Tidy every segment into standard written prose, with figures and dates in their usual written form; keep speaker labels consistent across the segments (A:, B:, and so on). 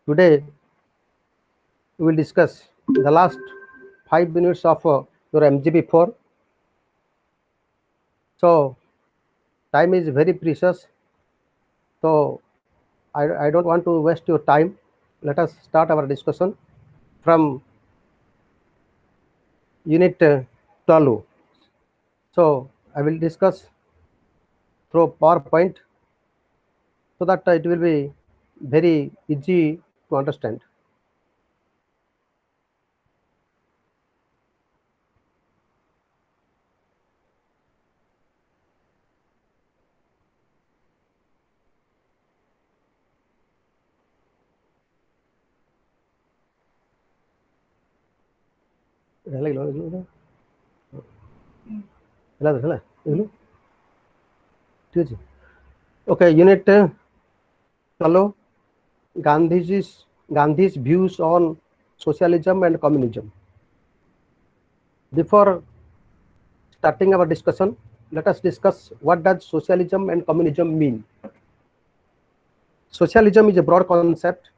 A: Today we will discuss the last 5 minutes of your MGP-4. So time is very precious. So I don't want to waste your time. Let us start our discussion from Unit 12. So I will discuss through PowerPoint so that it will be very easy to understand. Okay, Unit 12, Gandhi's views on socialism and communism. Before starting our discussion, let us discuss what does socialism and communism mean. Socialism is a broad concept.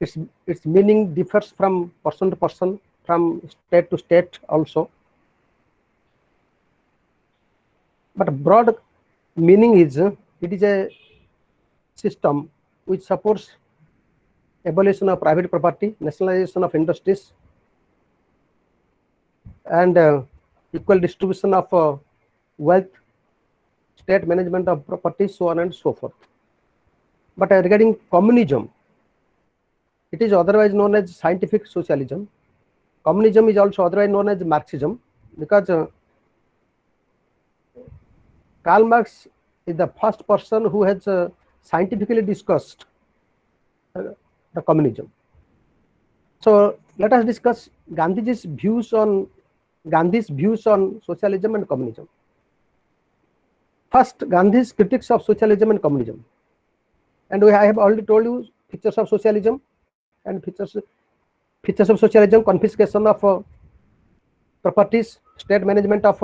A: Its meaning differs from person to person, from state to state also. But broad meaning is it is a system which supports abolition of private property, nationalization of industries, and equal distribution of wealth, state management of property, so on and so forth. But regarding communism, it is otherwise known as scientific socialism. Communism is also otherwise known as Marxism, because Karl Marx is the first person who has scientifically discussed the communism. So let us discuss Gandhi's views on socialism and communism. First, Gandhi's critics of socialism and communism. And I have already told you features of socialism and features of socialism: confiscation of properties, state management of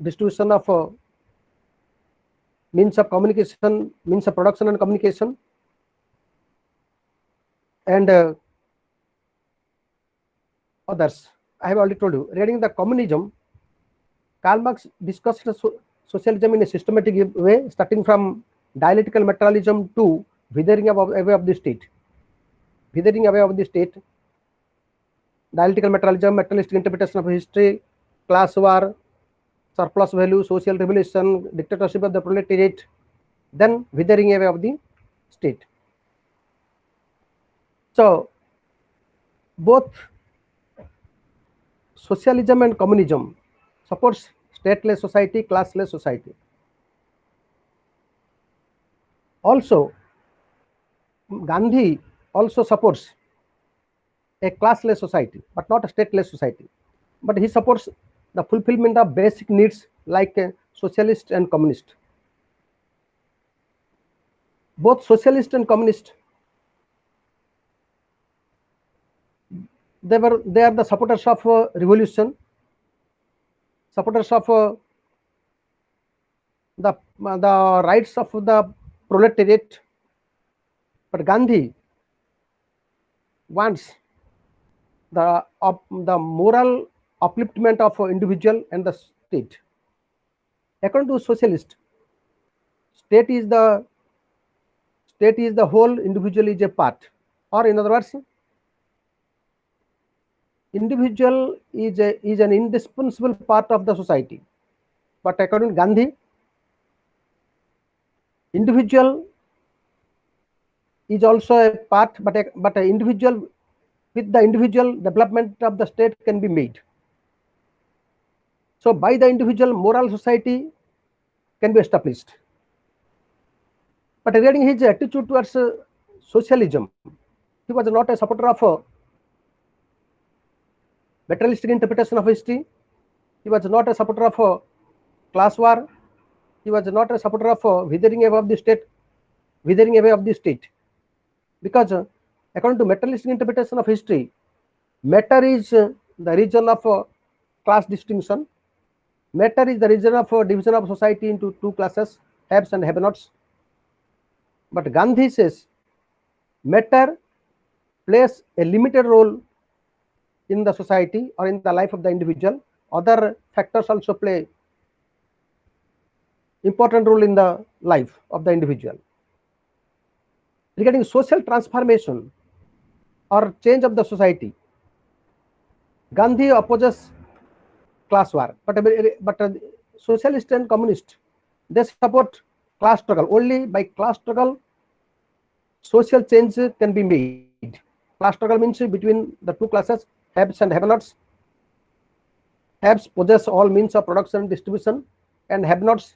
A: distribution of means of communication, means of production and communication, and others. I have already told you. Regarding the communism, Karl Marx discussed socialism in a systematic way, starting from dialectical materialism to withering away of the state. Withering away of the state, dialectical materialism, materialistic interpretation of history, class war, surplus value, social revolution, dictatorship of the proletariat, then withering away of the state. So both socialism and communism supports stateless society, classless society. Also, Gandhi also supports a classless society, but not a stateless society. But he supports the fulfillment of basic needs like socialist and communist. Both socialist and communist, they are the supporters of revolution, supporters of the rights of the proletariat. But Gandhi wants the moral upliftment of individual and the state. According to socialist, state is the whole, individual is a part. Or in other words, individual is an indispensable part of the society. But according to Gandhi, individual is also a part, but an individual, with the individual, development of the state can be made. So by the individual, moral society can be established. But regarding his attitude towards socialism, he was not a supporter of materialistic interpretation of history. He was not a supporter of class war. He was not a supporter of withering away of the state. Because according to materialistic interpretation of history, matter is the region of class distinction. Matter is the region of division of society into two classes, haves and have-nots. But Gandhi says matter plays a limited role in the society or in the life of the individual. Other factors also play important role in the life of the individual. Regarding social transformation or change of the society, Gandhi opposes class war, but socialist and communist, they support class struggle. Only by class struggle social change can be made. Class struggle means between the two classes, haves and have-nots. Haves possess all means of production and distribution, and have-nots,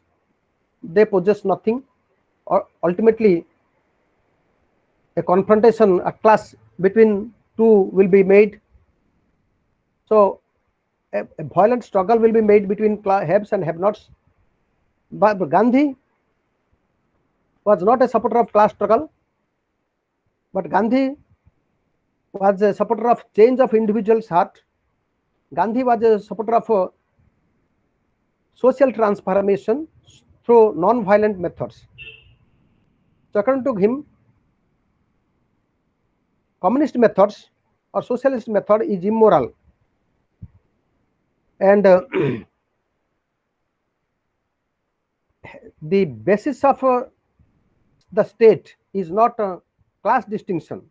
A: they possess nothing. Or ultimately, a confrontation, a clash between two will be made. So a violent struggle will be made between haves and have-nots. But Gandhi was not a supporter of class struggle, but Gandhi was a supporter of change of individual's heart. Gandhi was a supporter of social transformation through non-violent methods. So according to him, communist methods or socialist method is immoral, and the basis of the state is not class distinction,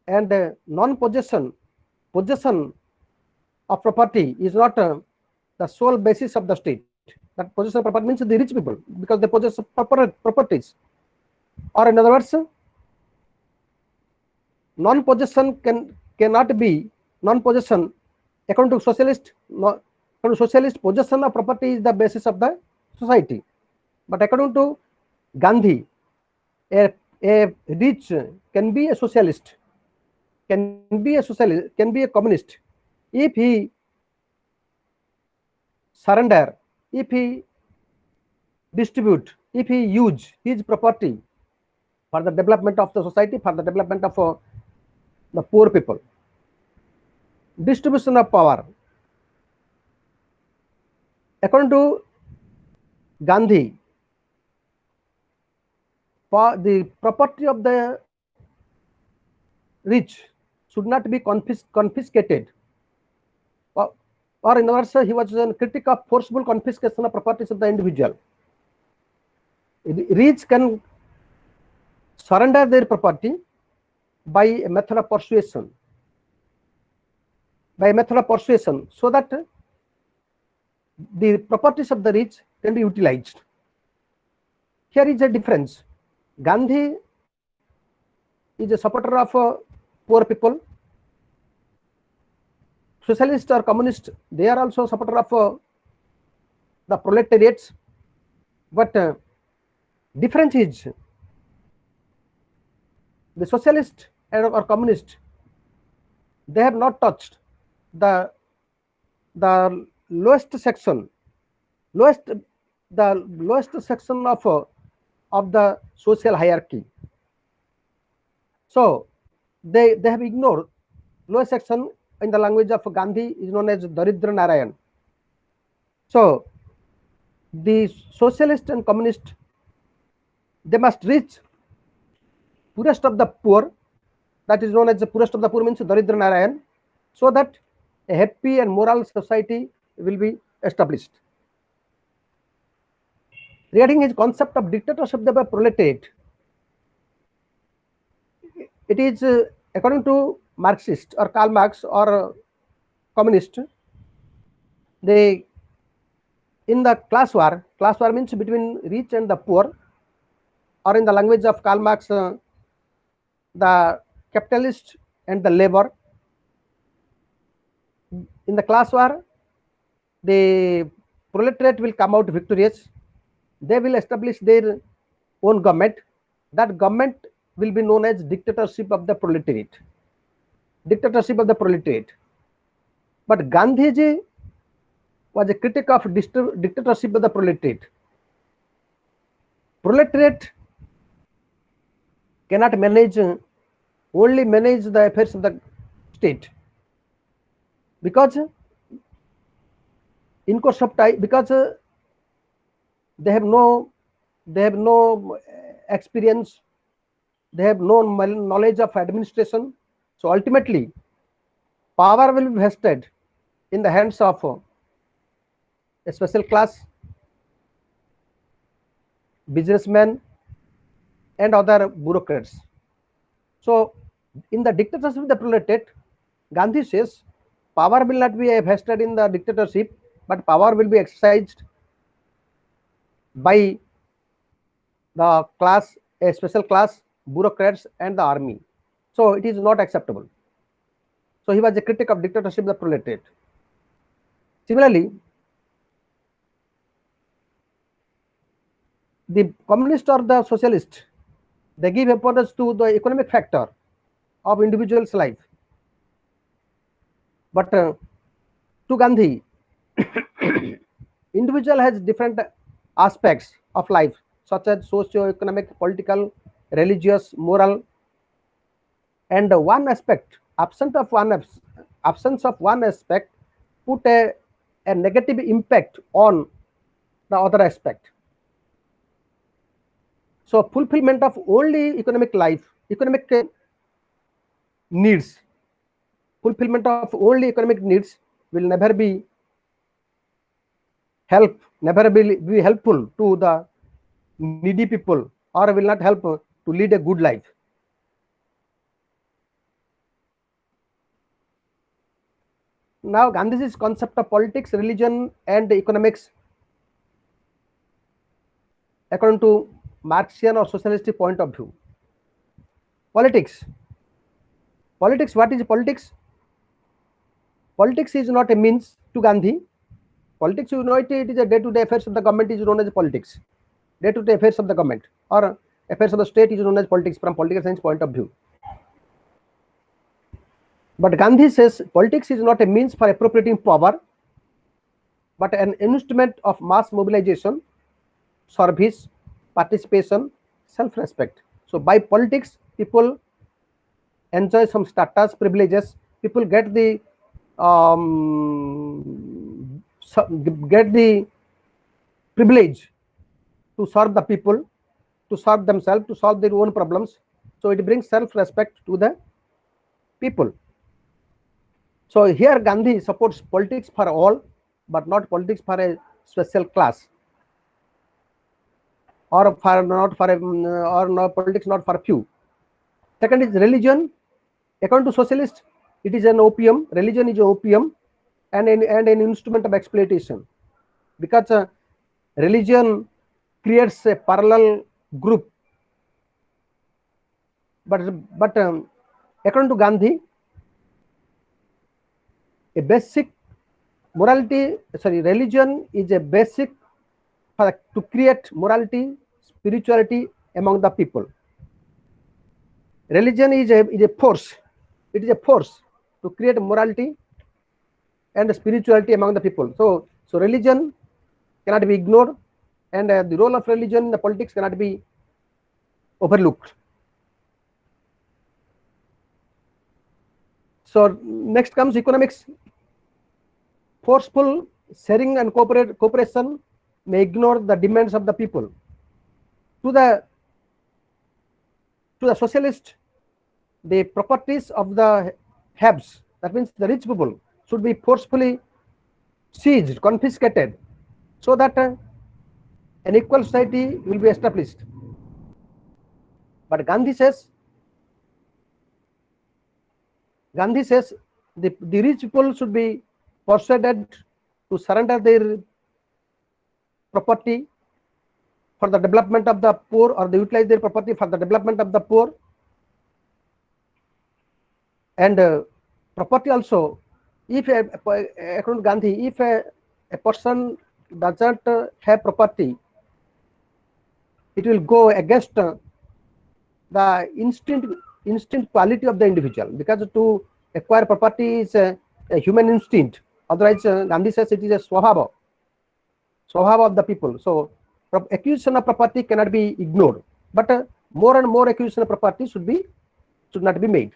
A: and possession of property is not the sole basis of the state. That possession of property means the rich people, because they possess properties. Or in other words, non-possession cannot be non-possession. According to socialist, possession of property is the basis of the society. But according to Gandhi, a rich can be a socialist, can be a communist, if he surrender, if he distribute, if he use his property for the development of the society, for the development of the poor people. Distribution of power. According to Gandhi, the property of the rich should not be confiscated. Or in other words, he was a critic of forcible confiscation of properties of the individual. Rich can surrender their property by a method of persuasion. So that the properties of the rich can be utilized. Here is a difference. Gandhi is a supporter of poor people. Socialist or communist, they are also supporter of the proletariats. But difference is the socialist or communist, they have not touched the lowest section of the social hierarchy. So they have ignored lowest section. In the language of Gandhi is known as Daridra Narayan. So the socialist and communist, they must reach poorest of the poor, that is known as the poorest of the poor, means Daridra Narayan, so that a happy and moral society will be established. Regarding his concept of dictatorship of the proletariat, it is according to Marxist or Karl Marx or communist, they in the class war means between rich and the poor, or in the language of Karl Marx, the capitalist and the labor. In the class war, the proletariat will come out victorious. They will establish their own government. That government will be known as dictatorship of the proletariat. But Gandhiji was a critic of dictatorship of the proletariat. Proletariat cannot only manage the affairs of the state, because in course of time, because they have no they have no experience, they have no knowledge of administration. So ultimately, power will be vested in the hands of a special class, businessmen, and other bureaucrats. So, in the dictatorship of the proletariat, Gandhi says power will not be vested in the dictatorship, but power will be exercised by the class, a special class, bureaucrats, and the army. So, it is not acceptable. So, he was a critic of dictatorship of the proletariat. Similarly, the communist or the socialist, they give importance to the economic factor of individual's life. But to Gandhi, individual has different aspects of life, such as socio-economic, political, religious, moral, and one aspect, absence of one aspect, put a negative impact on the other aspect. So fulfillment of only economic life, economic needs, fulfillment of only economic needs will never be helpful to the needy people, or will not help to lead a good life. Now Gandhi's concept of politics, religion, and economics, according to Marxian or socialistic point of view. Politics. Politics, what is politics? Politics is not a means to Gandhi. Politics, you know, it is a day-to-day affairs of the government is known as politics. Day-to-day affairs of the government or affairs of the state is known as politics from political science point of view. But Gandhi says politics is not a means for appropriating power, but an instrument of mass mobilization, service, participation, self-respect. So by politics, people enjoy some status, privileges. People get the privilege to serve the people, to serve themselves, to solve their own problems. So it brings self-respect to the people. So here Gandhi supports politics for all, but not politics for a special class, or for not for a, or no politics not for few. Second is religion. According to socialist, it is an opium. Religion is opium and an instrument of exploitation, because religion creates a parallel group. But according to Gandhi, a basic religion is a basic to create morality, spirituality among the people. Religion is a force. It is a force to create morality and spirituality among the people. So religion cannot be ignored, and the role of religion in the politics cannot be overlooked. So next comes economics. Forceful sharing and cooperation may ignore the demands of the people. To the socialist, the properties of the haves, that means the rich people, should be forcefully seized, confiscated, so that an equal society will be established. But Gandhi says the rich people should be persuaded to surrender their property for the development of the poor, or they utilize their property for the development of the poor. And property also, if according to Gandhi, if a person doesn't have property, it will go against the instinct quality of the individual, because to acquire property is a human instinct. Otherwise, Gandhi says it is a swabhava of the people. So acquisition of property cannot be ignored, but more and more acquisition of property should not be made.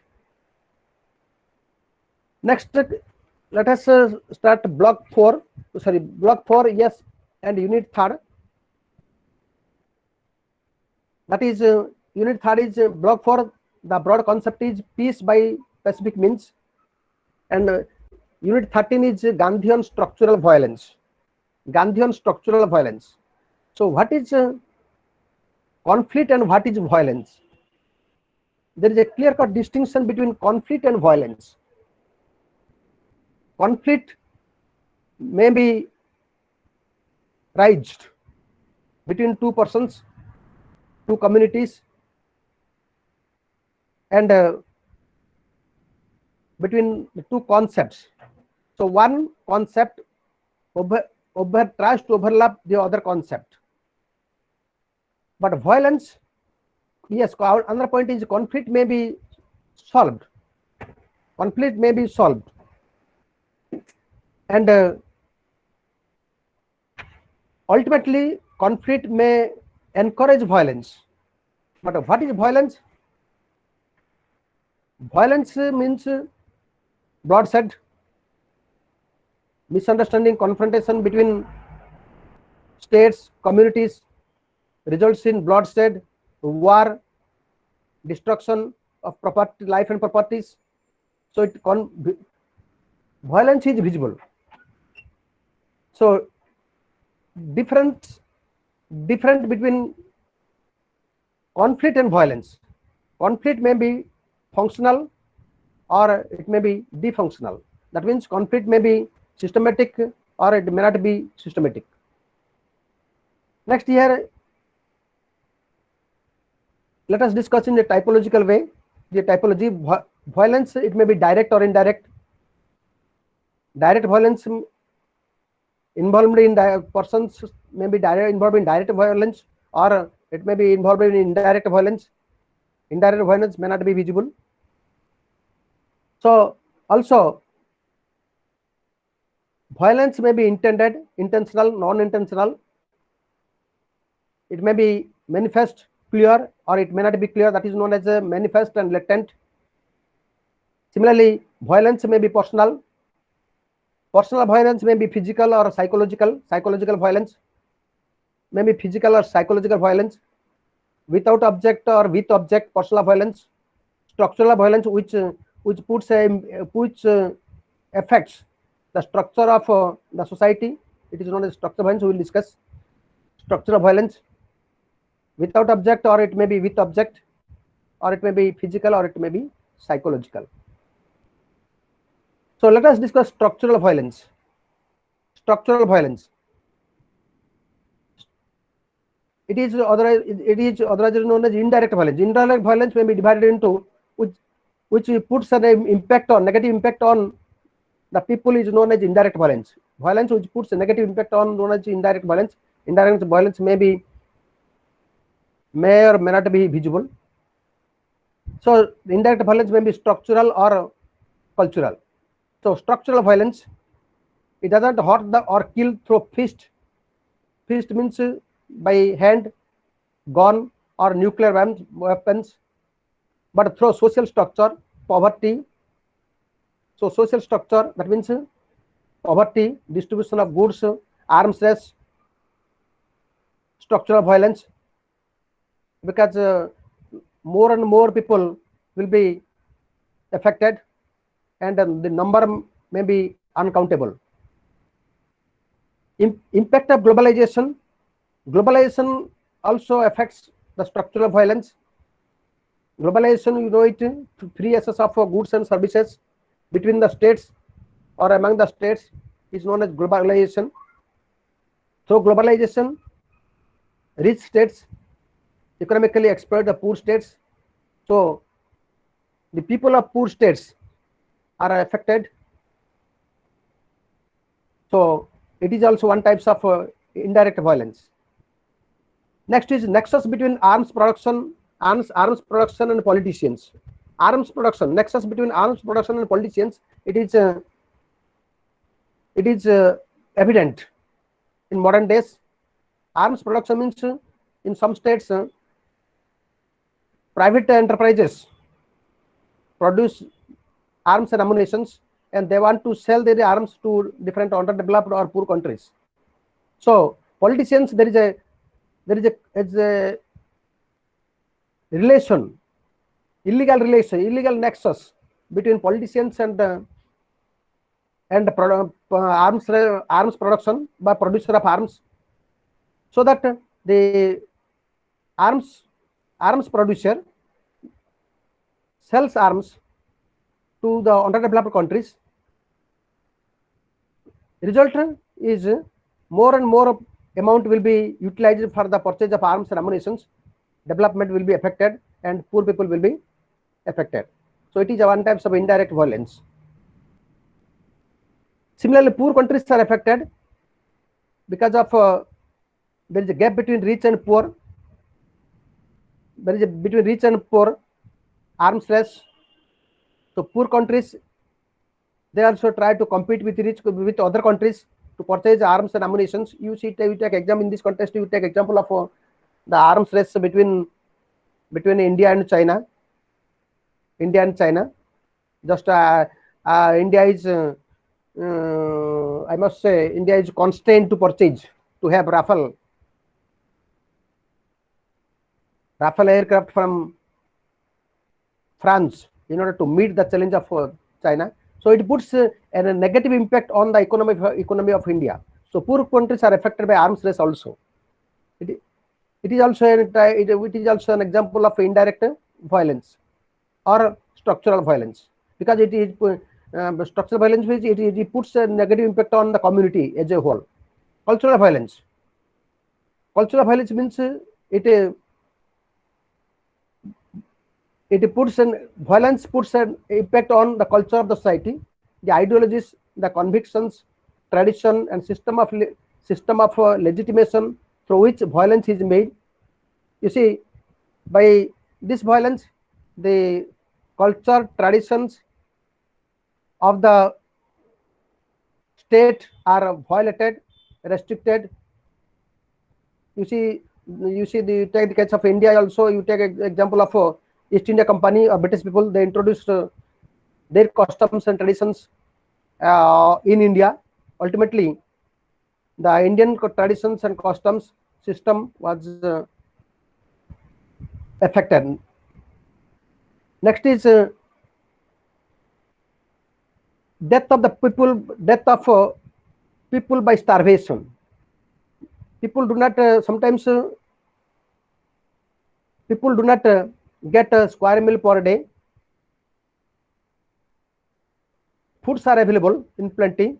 A: Next, let us start block 4, yes, and unit 3rd. That is, unit third is block 4. The broad concept is peace by Pacific means, and unit 13 is Gandhian structural violence. Gandhian structural violence. So, what is conflict and what is violence? There is a clear-cut distinction between conflict and violence. Conflict may be raised between two persons, two communities, and between the two concepts. So one concept tries to overlap the other concept. But violence, yes, another point is conflict may be solved. Conflict may be solved. And ultimately, conflict may encourage violence. But what is violence? Violence means bloodshed, misunderstanding, confrontation between states, communities, results in bloodshed, war, destruction of property, life and properties. So violence is visible. So different between conflict and violence. Conflict may be functional or it may be defunctional. That means conflict may be systematic or it may not be systematic. Next here, let us discuss in a typological way. The typology, violence, it may be direct or indirect. Direct violence involved in persons may be involved in direct violence, or it may be involved in indirect violence. Indirect violence may not be visible. So also violence may be intended, intentional, non-intentional. It may be manifest, clear, or it may not be clear. That is known as a manifest and latent. Similarly, violence may be personal. Personal violence may be physical or psychological. Psychological violence may be physical or psychological violence. Without object or with object, personal violence. Structural violence, which affects the structure of the society. It is known as structural violence. We will discuss structural violence. Without object, or it may be with object, or it may be physical, or it may be psychological. So let us discuss structural violence. Structural violence. It is otherwise known as indirect violence. Indirect violence may be divided into which puts an impact on negative impact on the people is known as indirect violence. Violence which puts a negative impact on known as indirect violence. Indirect violence may or may not be visible. So the indirect violence may be structural or cultural. So structural violence, it doesn't hurt or kill through fist. Fist means by hand, gun or nuclear weapons, but through social structure, poverty. So social structure, that means poverty, distribution of goods, arms race, structural violence, because more and more people will be affected and the number may be uncountable. Impact of globalization. Globalization also affects the structural violence. Globalization, you know it, free access of goods and services between the states or among the states is known as globalization. So globalization, rich states economically exploit the poor states. So the people of poor states are affected. So it is also one type of indirect violence. Next is nexus between arms production and politicians. Arms production, nexus between arms production and politicians. It is evident in modern days. Arms production means in some states private enterprises produce arms and ammunitions, and they want to sell their arms to different underdeveloped or poor countries. So politicians, there is a relation, illegal nexus between politicians and arms production by producer of arms, so that the arms producer sells arms to the underdeveloped countries. Result is more and more amount will be utilized for the purchase of arms and ammunition. Development will be affected and poor people will be affected. So it is one type of indirect violence. Similarly, poor countries are affected because of there is a gap between rich and poor. There is a between rich and poor arms race. So poor countries, they also try to compete with other countries to purchase arms and ammunition. You take example in this context. You take example of the arms race between India and China. Just India is, I must say, India is constrained to purchase, to have Rafale aircraft from France in order to meet the challenge of China. So it puts a negative impact on the economy of India. So poor countries are affected by arms race also. It is also an example of indirect violence or structural violence, because it is structural violence, which it puts a negative impact on the community as a whole. Cultural violence means it puts an impact on the culture of the society, the ideologies, the convictions, tradition, and system of legitimation through which violence is made. You see, by this violence, the culture, traditions of the state are violated, restricted. You see, take the case of India also. You take example of East India Company or British people. They introduced their customs and traditions in India. Ultimately, the Indian traditions and customs system was affected. Next is death of people by starvation. People do not sometimes people do not get a square meal per day. Foods are available in plenty.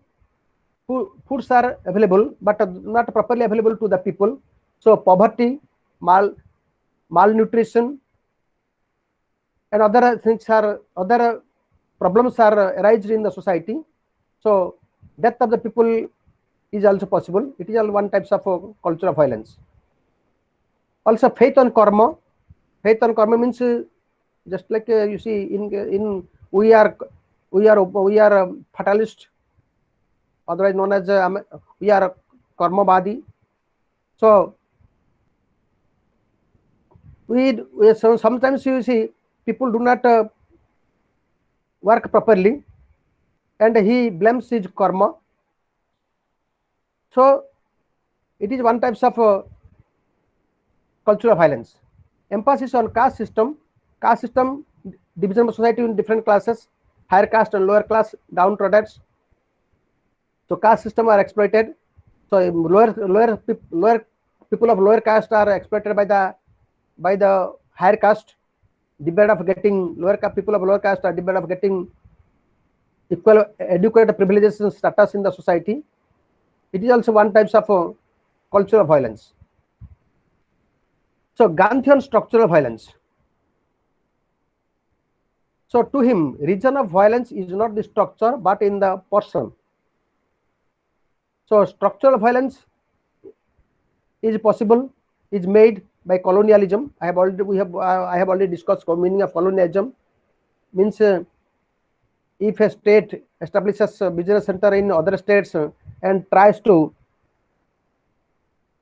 A: Foods are available, but not properly available to the people. So poverty, malnutrition, and other problems are arised in the society. So death of the people is also possible. It is all one types of cultural violence. Also, faith on karma. Faith on karma means just like you see in we are fatalist, otherwise known as we are karmavadi. So sometimes you see people do not work properly, and he blames his karma. So it is one types of cultural violence. Emphasis on caste system. Caste system, division of society in different classes, higher caste and lower class, downtrodden. So caste system are exploited. So lower people of lower caste are exploited by the higher caste. Debate of getting people of lower caste are debate of getting equal adequate privileges and status in the society. It is also one types of cultural violence. So Gandhian structural violence. So to him, reason of violence is not the structure but in the person. So structural violence is possible, is made by colonialism. I have already discussed meaning of colonialism. Means if a state establishes a business center in other states and tries to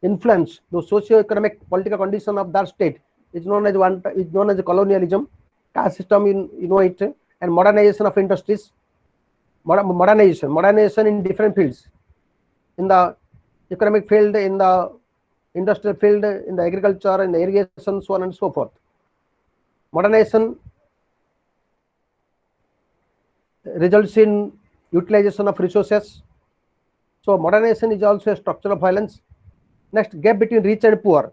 A: influence the socio-economic political condition of that state, is known as colonialism. Caste system, you know it, and modernization of industries. Modernization in different fields, in the economic field, in the industrial field, in the agriculture, in the irrigation, so on and so forth. Modernization results in utilization of resources. So modernization is also a structural violence. Next, gap between rich and poor.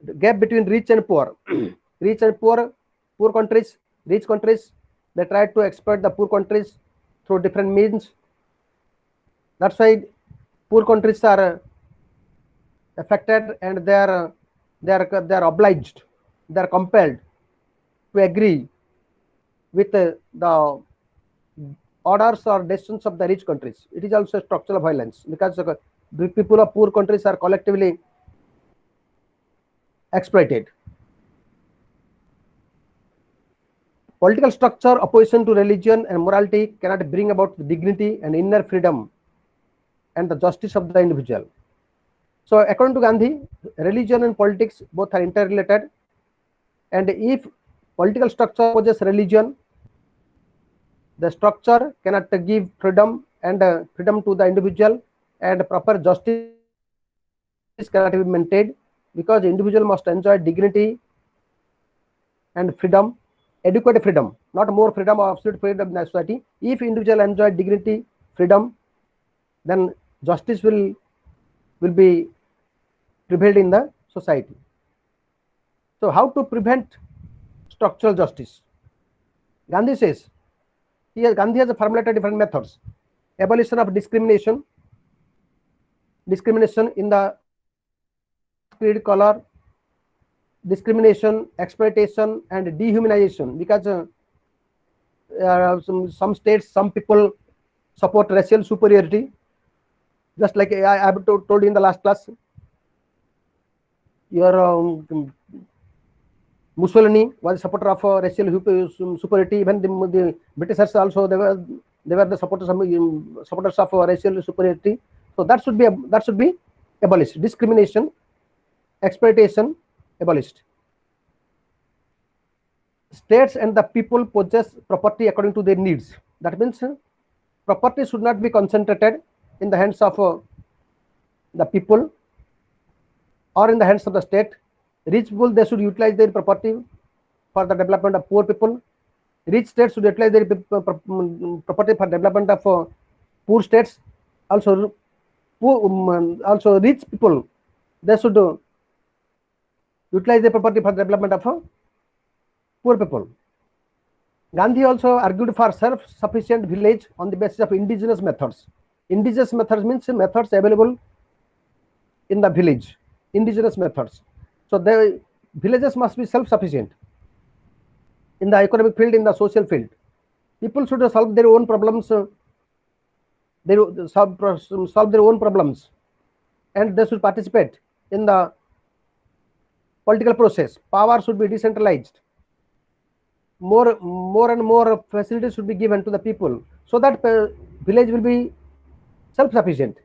A: The gap between rich and poor. Rich and poor countries, rich countries, they try to exploit the poor countries through different means. That's why poor countries are affected, and they are obliged, they are compelled to agree with the orders or decisions of the rich countries. It is also structural violence, because the people of poor countries are collectively exploited. Political structure, opposition to religion and morality cannot bring about the dignity and inner freedom and the justice of the individual. So according to Gandhi, religion and politics both are interrelated, and if political structure opposes religion, the structure cannot give freedom and freedom to the individual, and proper justice cannot be maintained, because the individual must enjoy dignity and freedom, adequate freedom, not more freedom or absolute freedom in the society. If individual enjoy dignity, freedom, then justice will be prevailed in the society. So how to prevent structural justice? Gandhi says, Gandhi has formulated different methods. Abolition of discrimination in the creed, color, discrimination, exploitation, and dehumanization, because some states, some people support racial superiority, just like I have told you in the last class. Your Mussolini was a supporter of racial superiority. Even the Britishers also, they were the supporters of racial superiority. So that should be abolished. Discrimination, exploitation, abolished. States and the people possess property according to their needs. That means property should not be concentrated in the hands of the people or in the hands of the state. Rich people, they should utilize their property for the development of poor people. Rich states should utilize their property for development of poor states. Also rich people, they should utilize their property for the development of poor people. Gandhi also argued for self-sufficient village on the basis of indigenous methods. Indigenous methods means methods available in the village, indigenous methods. So the villages must be self-sufficient in the economic field, in the social field. People should solve their own problems. They solve their own problems, and they should participate in the political process. Power should be decentralized. More and more facilities should be given to the people, so that village will be self-sufficient,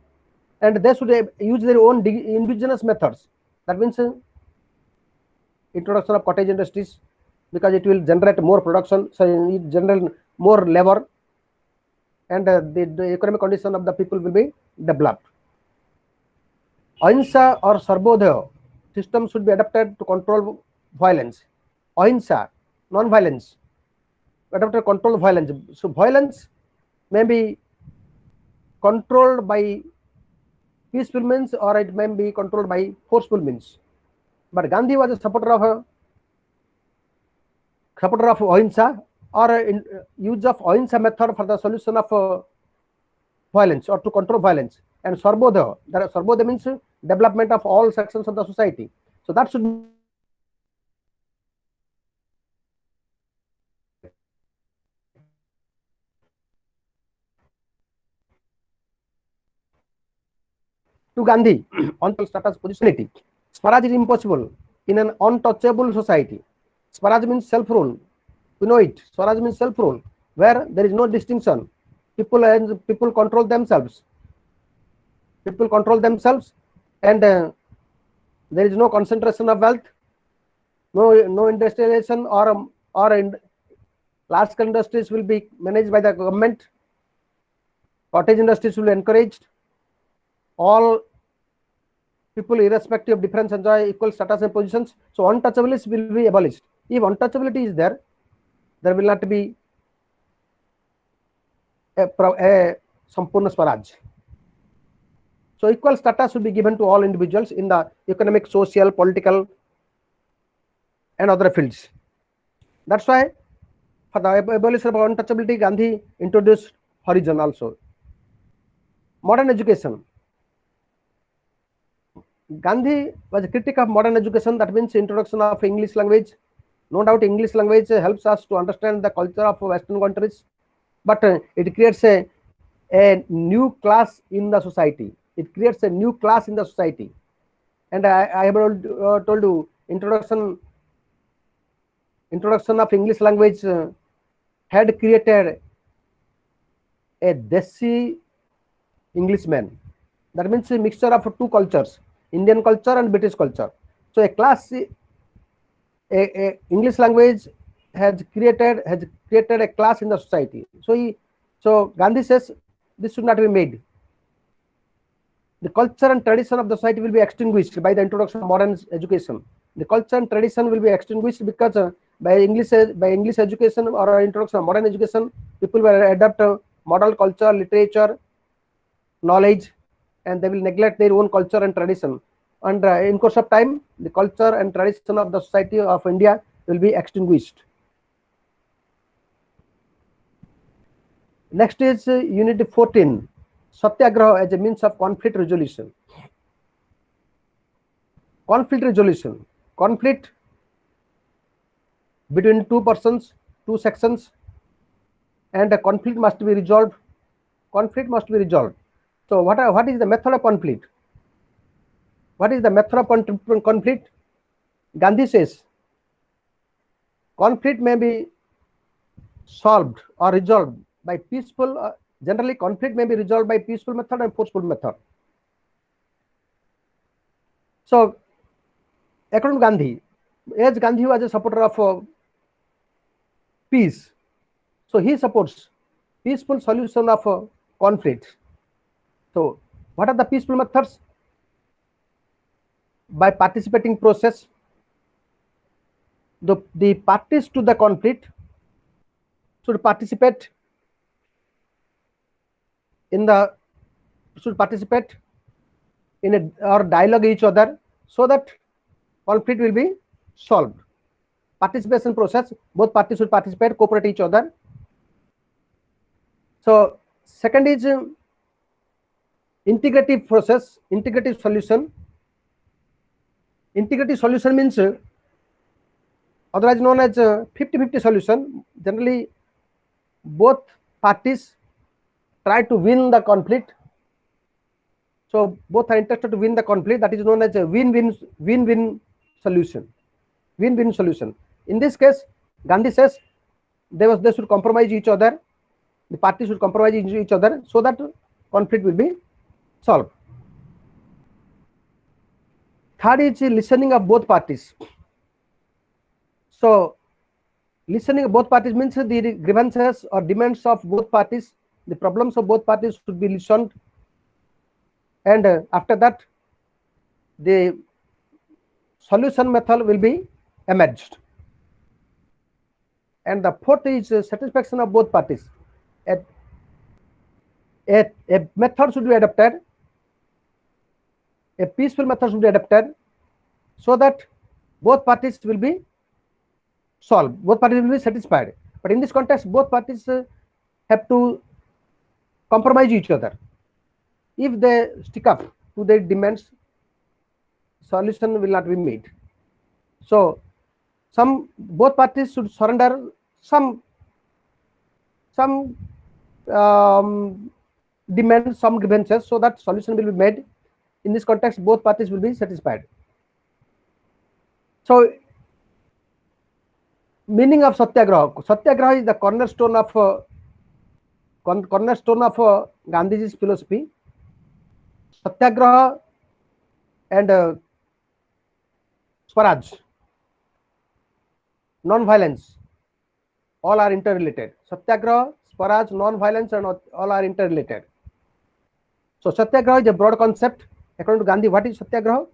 A: and they should use their own indigenous methods. That means introduction of cottage industries, because it will generate more production, so it generate more labor, and the economic condition of the people will be developed. Ahimsa or Sarvodaya system should be adapted to control violence. Ahimsa, non-violence, adapted to control violence. So violence may be controlled by peaceful means, or it may be controlled by forceful means. But Gandhi was a supporter of ahimsa, or use of ahimsa method for the solution of violence or to control violence. And Sarvodaya means development of all sections of the society. So that should be to Gandhi on status positionality. Swaraj is impossible in an untouchable society. Swaraj means self-rule. We know it. Swaraj means self-rule, where there is no distinction. People control themselves. People control themselves, and there is no concentration of wealth, no industrialization, or large-scale industries will be managed by the government. Cottage industries will be encouraged. All people, irrespective of difference, enjoy equal status and positions. So untouchables will be abolished. If untouchability is there, there will not be a Sampurna Swaraj. So equal status should be given to all individuals in the economic, social, political, and other fields. That's why for the abolition of untouchability, Gandhi introduced horizon also. Modern education. Gandhi was a critic of modern education. That means introduction of English language. No doubt English language helps us to understand the culture of Western countries, but it creates a new class in the society. It creates a new class in the society. And I have told you, introduction of English language had created a Desi Englishman. That means a mixture of two cultures, Indian culture and British culture. So a class, a English language has created a class in the society. So Gandhi says this should not be made. The culture and tradition of the society will be extinguished by the introduction of modern education. The culture and tradition will be extinguished because by English education or introduction of modern education, people will adapt model culture, literature, knowledge, and they will neglect their own culture and tradition. And in course of time, the culture and tradition of the society of India will be extinguished. Next is Unit 14, Satyagraha as a means of conflict resolution. Conflict resolution. Conflict between two persons, two sections, and a conflict must be resolved. Conflict must be resolved. So what is the method of conflict? What is the method of conflict? Gandhi says conflict may be solved or resolved by peaceful. Generally, conflict may be resolved by peaceful method and forceful method. So, according to Gandhi, as Gandhi was a supporter of peace, so he supports peaceful solution of conflict. So, what are the peaceful methods? By participating process, the parties to the conflict should participate in or dialogue each other so that conflict will be solved. Participation process, both parties should participate, cooperate each other. So second is integrative process, integrative solution. Integrative solution means otherwise known as 50-50 solution. Generally, both parties try to win the conflict. So both are interested to win the conflict. That is known as a win-win solution. Win-win solution. In this case, Gandhi says they should compromise each other. The parties should compromise each other so that conflict will be solved. Third is listening of both parties. So listening of both parties means the grievances or demands of both parties, the problems of both parties should be listened, and after that the solution method will be emerged. And the fourth is satisfaction of both parties. A method should be adopted, a peaceful method should be adopted so that both parties will be solved, both parties will be satisfied. But in this context, both parties have to compromise each other. If they stick up to their demands, solution will not be made. So both parties should surrender some demands, some grievances, so that solution will be made. In this context, both parties will be satisfied. So meaning of Satyagraha. Satyagraha is the cornerstone of Gandhiji's philosophy. Satyagraha and Swaraj, non-violence, all are interrelated. Satyagraha, Swaraj, non-violence, and all are interrelated. So Satyagraha is a broad concept. According to Gandhi, what is Satyagraha?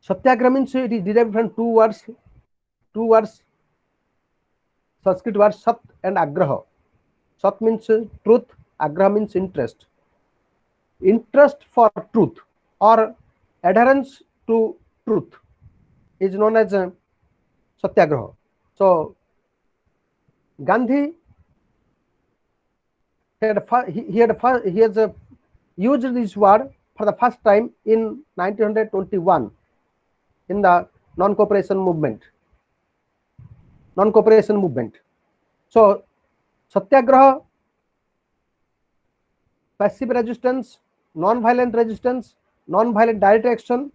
A: Satyagraha means it is derived from two words, Sanskrit words Sat and Agraha. Sat means truth, Agraha means interest. Interest for truth or adherence to truth is known as Satyagraha. So Gandhi he has used this word for the first time in 1921 in the non-cooperation movement. So Satyagraha, passive resistance, non-violent direct action.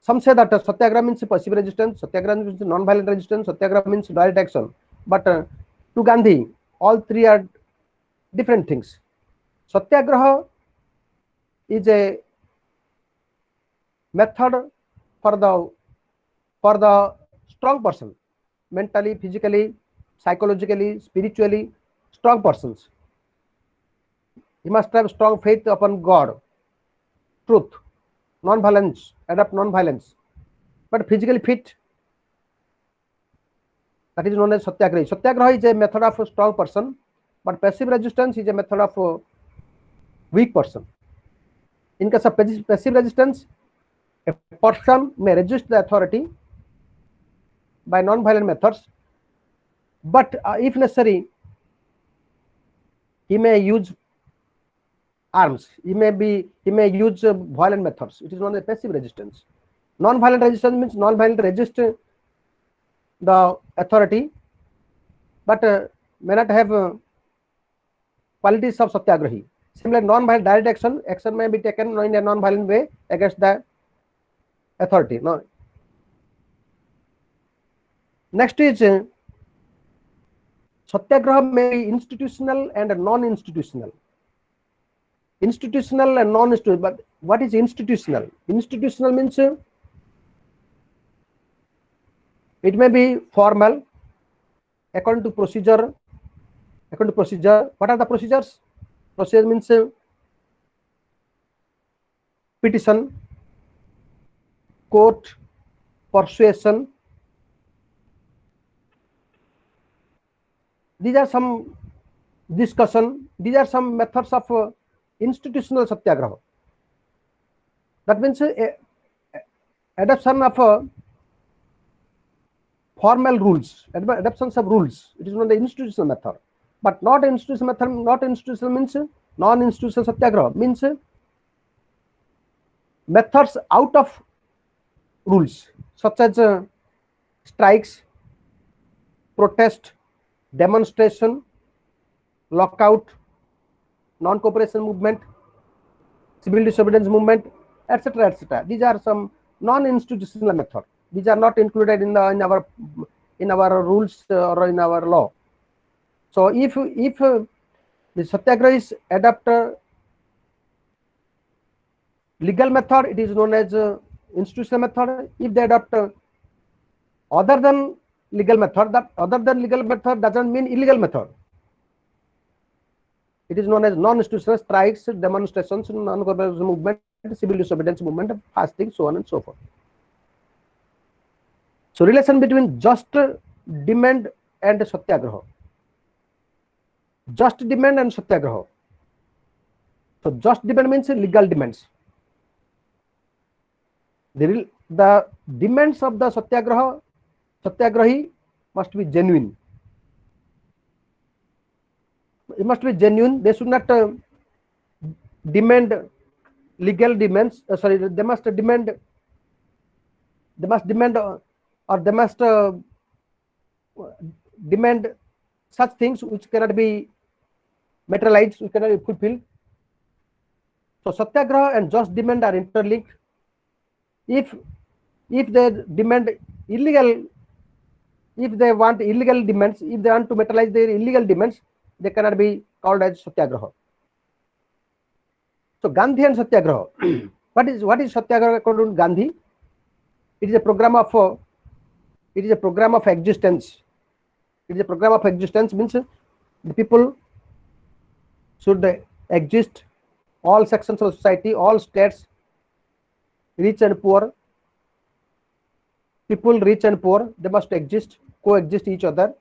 A: Some say that Satyagraha means passive resistance, Satyagraha means non-violent resistance, Satyagraha means direct action. But to Gandhi, all three are different things. Satyagraha is a method for the strong person, mentally, physically, psychologically, spiritually strong persons. He must have strong faith upon God, truth, non-violence, adapt non-violence, but physically fit. That is known as Satyagraha. Satyagraha is a method of a strong person, but passive resistance is a method of a weak person. In case of passive resistance, a person may resist the authority by non-violent methods, but if necessary, he may use arms. He may use violent methods. It is known as passive resistance. Non-violent resistance means non-violent resist the authority, but may not have qualities of Satyagrahi. Similarly, non-violent direct action may be taken in a non-violent way against the authority. No. Next is Satyagraha may be institutional and non-institutional. Institutional and non-institutional. But what is institutional? Institutional means it may be formal, according to procedure. What are the procedures? Procedure means petition, court, persuasion. These are some discussion. These are some methods of institutional Satyagraha. That means adoption of formal rules, adoptions of rules. It is not the institutional method, but not institutional method. Not institutional means non-institutional Satyagraha means methods out of rules, such as strikes, protest, demonstration, lockout, non-cooperation movement, civil disobedience movement, etc., etc. These are some non-institutional methods. These are not included in our rules or in our law. So if the Satyagraha is adopt legal method, it is known as institutional method. If they adopt other than legal method, that other than legal method doesn't mean illegal method. It is known as non-institutional strikes, demonstrations, non-cooperation movement, civil disobedience movement, fasting, so on and so forth. So relation between just demand and Satyagraha. Just demand and Satyagraha. So just demand means legal demands. The demands of the Satyagrahi must be genuine. It must be genuine. They should not demand legal demands. They must demand such things which cannot be materialized, which cannot be fulfilled. So Satyagraha and just demand are interlinked. If they demand illegal, if they want illegal demands, if they want to materialize their illegal demands, they cannot be called as Satyagraha. So Gandhi and Satyagraha. What is Satyagraha according to Gandhi? It is a program of existence. It is a program of existence means the people should exist, all sections of society, all states rich and poor, people rich and poor, they must exist, coexist each other.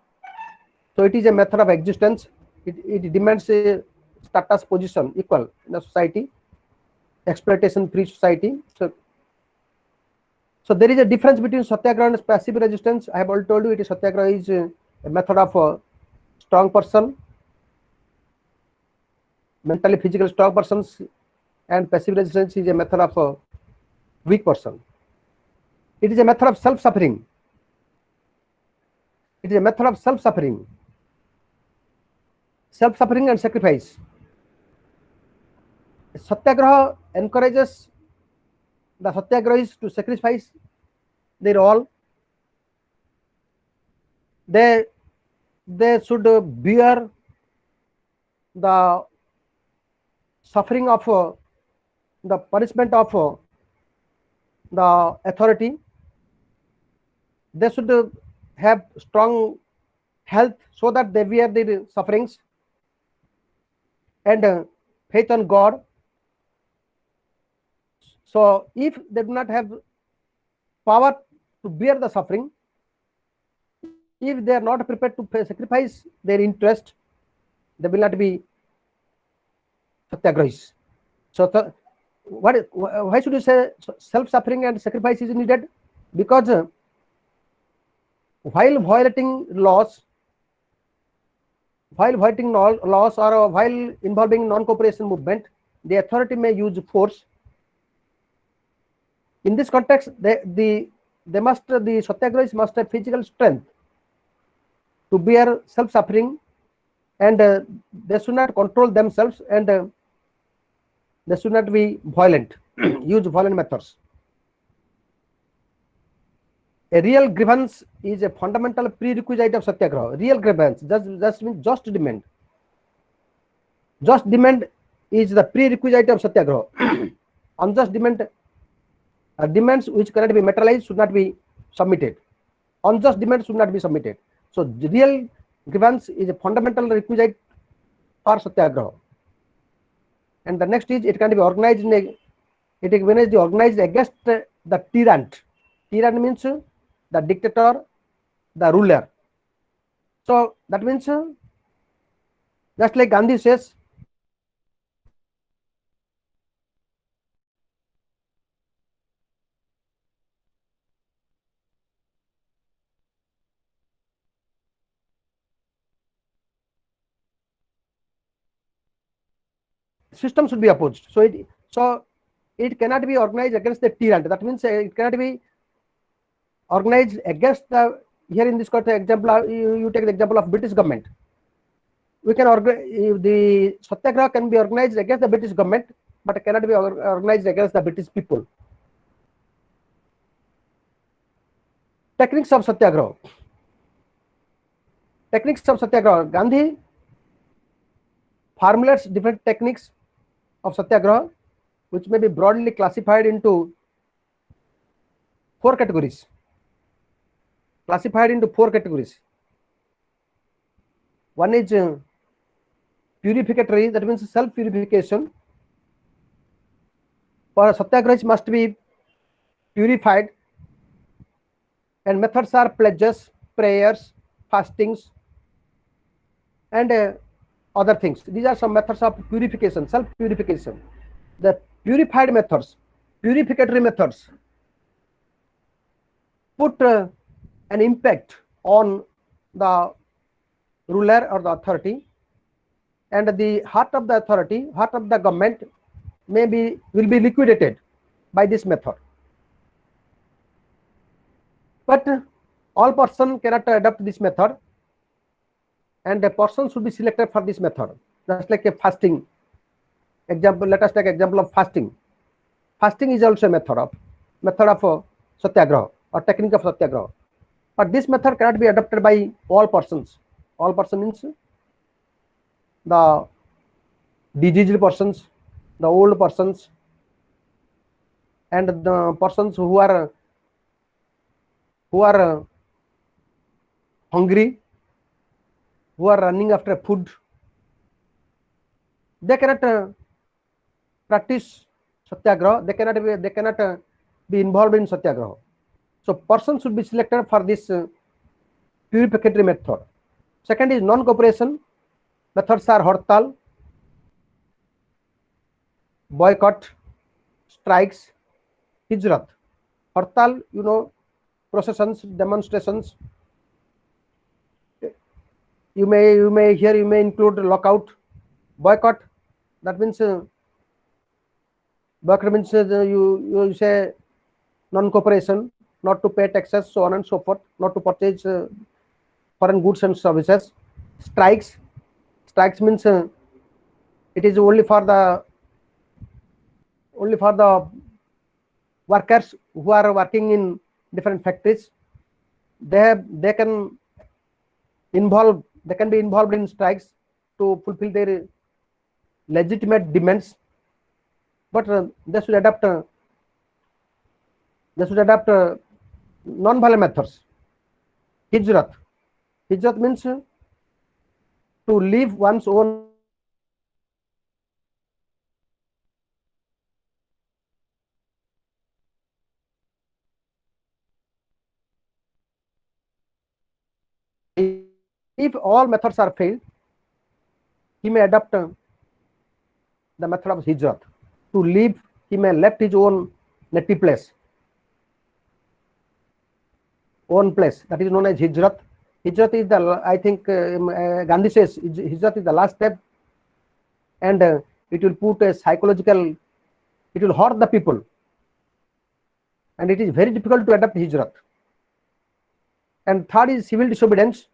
A: So it is a method of existence. It demands a status position equal in a society, exploitation free society. So there is a difference between satyagraha and passive resistance. I have already told you it is satyagraha is a method of a strong person, mentally physical strong persons, and passive resistance is a method of a weak person. It is a method of self-suffering. It is a method of self-suffering and sacrifice. Satyagraha encourages the satyagrahis to sacrifice their all. They should bear the suffering of the punishment of the authority. They should have strong health so that they bear their sufferings, and faith on God. So if they do not have power to bear the suffering, if they are not prepared to sacrifice their interest, they will not be satyagrahis. So why should you say self-suffering and sacrifice is needed? Because while violating laws, or while involving non-cooperation movement, the authority may use force. In this context, the satyagrahis must have physical strength to bear self-suffering, and they should not control themselves, and they should not be violent, use violent methods. A real grievance is a fundamental prerequisite of satyagraha. Real grievance just means just demand. Just demand is the prerequisite of satyagraha. Unjust demand, demands which cannot be materialized should not be submitted. Unjust demands should not be submitted. So the real grievance is a fundamental requisite for satyagraha. And the next is it can be organized organized against the tyrant. Tyrant means the dictator, the ruler. So that means just like Gandhi says, system should be opposed. So it cannot be organized against the tyrant. That means it cannot be organized against the, here in this example, you take the example of British government. We can organize, the satyagraha can be organized against the British government, but it cannot be organized against the British people. Techniques of satyagraha. Gandhi formulates different techniques of satyagraha, which may be broadly classified into four categories. One is purificatory, that means self-purification. For satyagrahis must be purified, and methods are pledges, prayers, fastings, and other things. These are some methods of purification, self-purification. The purified methods, purificatory methods, put an impact on the ruler or the authority, and the heart of the authority, heart of the government will be liquidated by this method. But all person cannot adopt this method, and a person should be selected for this method. Just like a fasting example, let us take example of fasting. Fasting is also a method of satyagraha or technique of satyagraha. But this method cannot be adopted by all persons. All person means the diseased persons, the old persons, and the persons who are hungry, who are running after food. They cannot practice satyagraha. They cannot be involved in satyagraha. So person should be selected for this purificatory method. Second is non-cooperation. Methods are hartal, boycott, strikes, hijrat. Hartal, processions, demonstrations. You may here include lockout. Boycott, that means boycott means you say non-cooperation, not to pay taxes, so on and so forth, not to purchase foreign goods and services. Strikes means it is only for the workers who are working in different factories. They can be involved in strikes to fulfill their legitimate demands, but they should adapt non-violent methods. Hijrat means to leave one's own if all methods are failed, he may adopt the method of hijrat. To leave, he may left his own native place. That is known as hijrat. Hijrat is I think Gandhi says hijrat is the last step, and it will put a psychological, it will hurt the people, and it is very difficult to adapt hijrat. And third is civil disobedience.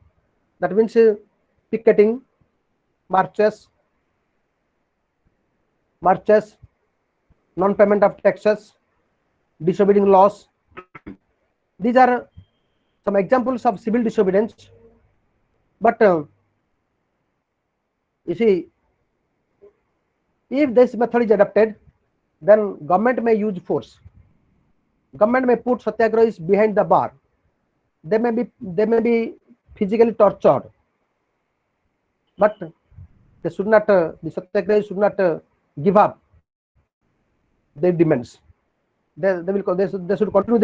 A: That means picketing, marches, non-payment of taxes, disobeying laws. These are some examples of civil disobedience. But you see, if this method is adopted, then government may use force. Government may put satyagrahis behind the bar. They may be physically tortured, but they should not. The satyagrahis should not give up their demands. They should continue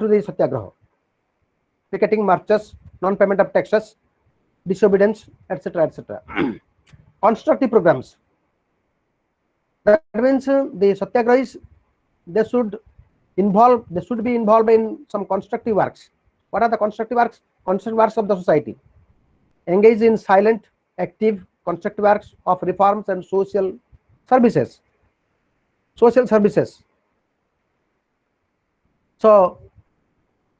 A: their satyagraha. Picketing, marches, non-payment of taxes, disobedience, etc., etc. Constructive programs. That means the satyagrahis they should be involved in some constructive works. What are the constructive works? Constructive works of the society. Engage in silent, active, constructive works of reforms and social services. So,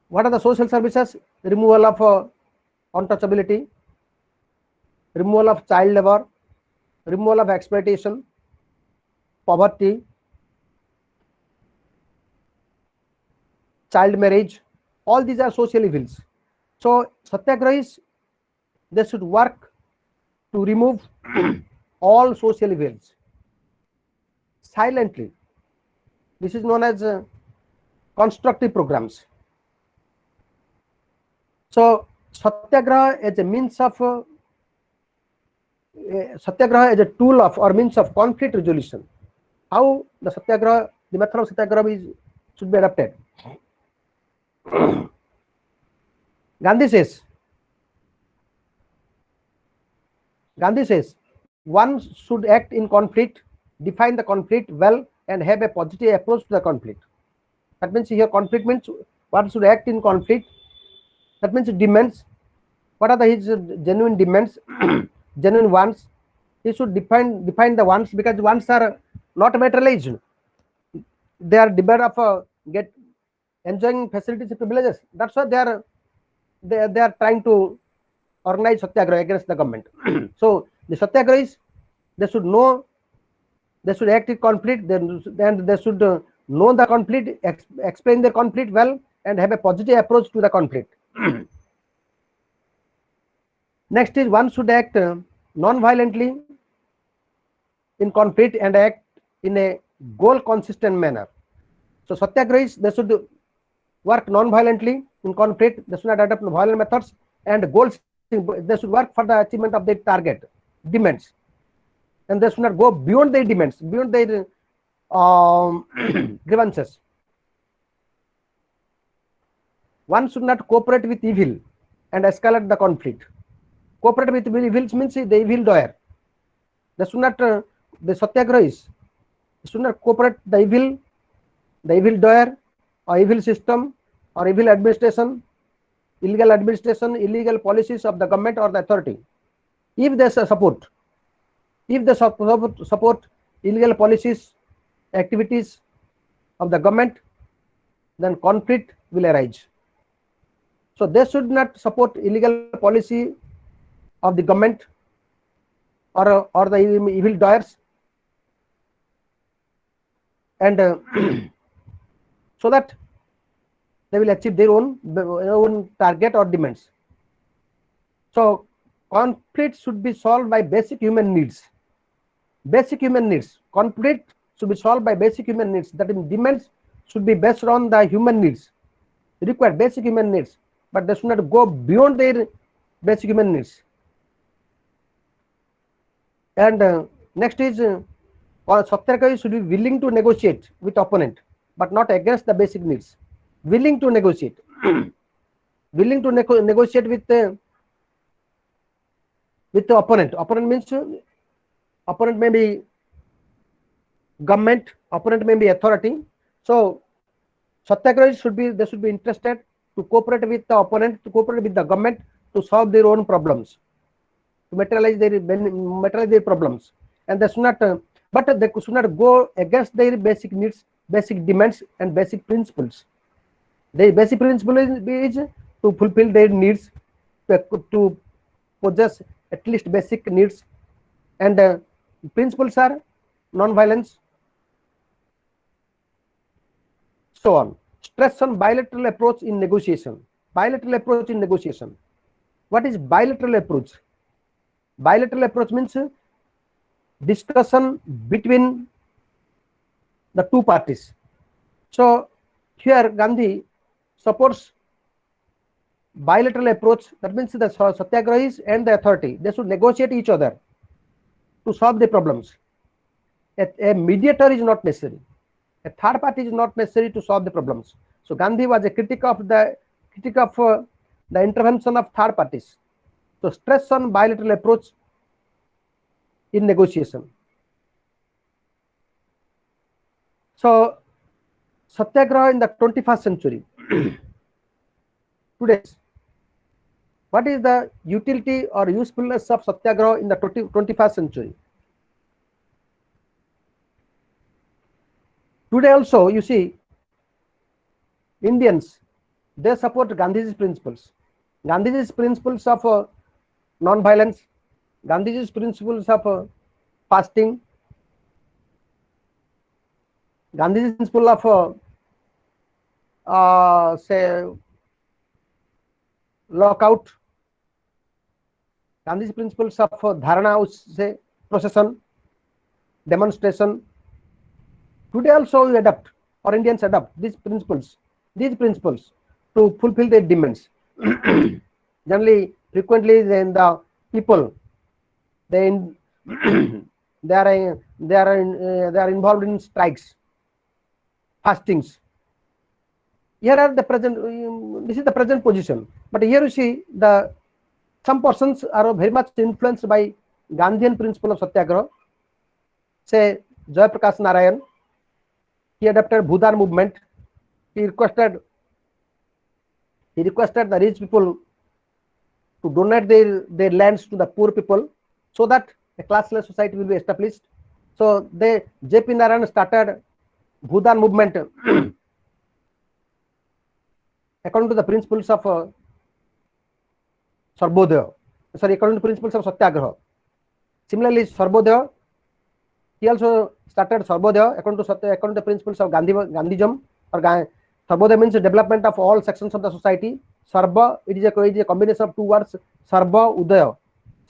A: what are the social services? Removal of untouchability, removal of child labor, removal of exploitation, poverty, child marriage. All these are social evils. So satyagrahis, they should work to remove all social evils silently. This is known as constructive programs. So satyagraha is a means of satyagraha is a tool of or means of conflict resolution. How the method of satyagraha should be adapted. Gandhi says one should act in conflict, define the conflict well, and have a positive approach to the conflict. That means here conflict means one should act in conflict. That means demands. What are his genuine demands? Genuine wants. He should define the wants, because wants are not materialized. They are demand of enjoying facilities and privileges. That's why they are trying to organize satyagraha against the government. So the satyagrahis, they should know, they should act in conflict, then they should know the conflict, explain the conflict well, and have a positive approach to the conflict. Next is one should act non-violently in conflict and act in a goal-consistent manner. So satyagrahis, they should work non-violently in conflict. They should not adopt violent methods, and goals, they should work for the achievement of their target demands, and they should not go beyond their demands, beyond their grievances. One should not cooperate with evil and escalate the conflict. Cooperate with evil means the evil doer. They should not, the satyagrahis should not cooperate the evil doer, or evil system, or evil administration, illegal policies of the government or the authority. If they support illegal policies, activities of the government, then conflict will arise. So they should not support illegal policy of the government or the evil doers, and so that they will achieve their own target or demands. So conflict should be solved by basic human needs. Basic human needs. Conflict should be solved by basic human needs. That is, demands should be based on the human needs, required basic human needs, but they should not go beyond their basic human needs. And next is satyagrahi should be willing to negotiate with opponent, but not against the basic needs. Willing to negotiate, willing to negotiate with the opponent. Opponent means opponent may be government, opponent may be authority. So satyagrahis should be interested to cooperate with the opponent, to cooperate with the government to solve their own problems, to materialize their problems, and they should not, but they should not go against their basic needs, basic demands, and basic principles. The basic principle is to fulfill their needs, to possess at least basic needs, and principles are non-violence, so on. Stress on bilateral approach in negotiation. Bilateral approach in negotiation. What is bilateral approach? Bilateral approach means discussion between the two parties. So here Gandhi supports bilateral approach. That means the satyagrahis and the authority, they should negotiate each other to solve the problems. A mediator is not necessary. A third party is not necessary to solve the problems. So Gandhi was a critic of the intervention of third parties. So stress on bilateral approach in negotiation. So satyagraha in the 21st century. Today, what is the utility or usefulness of satyagraha in the 21st century? Today also, you see, Indians, they support Gandhiji's principles. Gandhiji's principles of non-violence, Gandhiji's principles of fasting, Gandhiji's principle of say lockout, Gandhiji's principles of dharana, say procession, demonstration. Today also we adopt, or Indians adopt these principles to fulfill their demands. Generally, frequently, then the people they are involved in strikes, fastings. Here are the present. This is the present position. But here you see some persons are very much influenced by Gandhian principle of satyagraha. Say Jaya Prakash Narayan. He adopted Bhudan movement. He requested the rich people to donate their lands to the poor people, so that a classless society will be established. So J.P. Narayan started Bhudan movement according to the principles of Sarbodaya. According to principles of Satyagraha. Similarly, Sarbodaya, he also started Sarbodaya according to the principles of Gandhism. Or Sarbodaya means the development of all sections of the society. Sarva, it is a combination of two words, Sarva Udaya.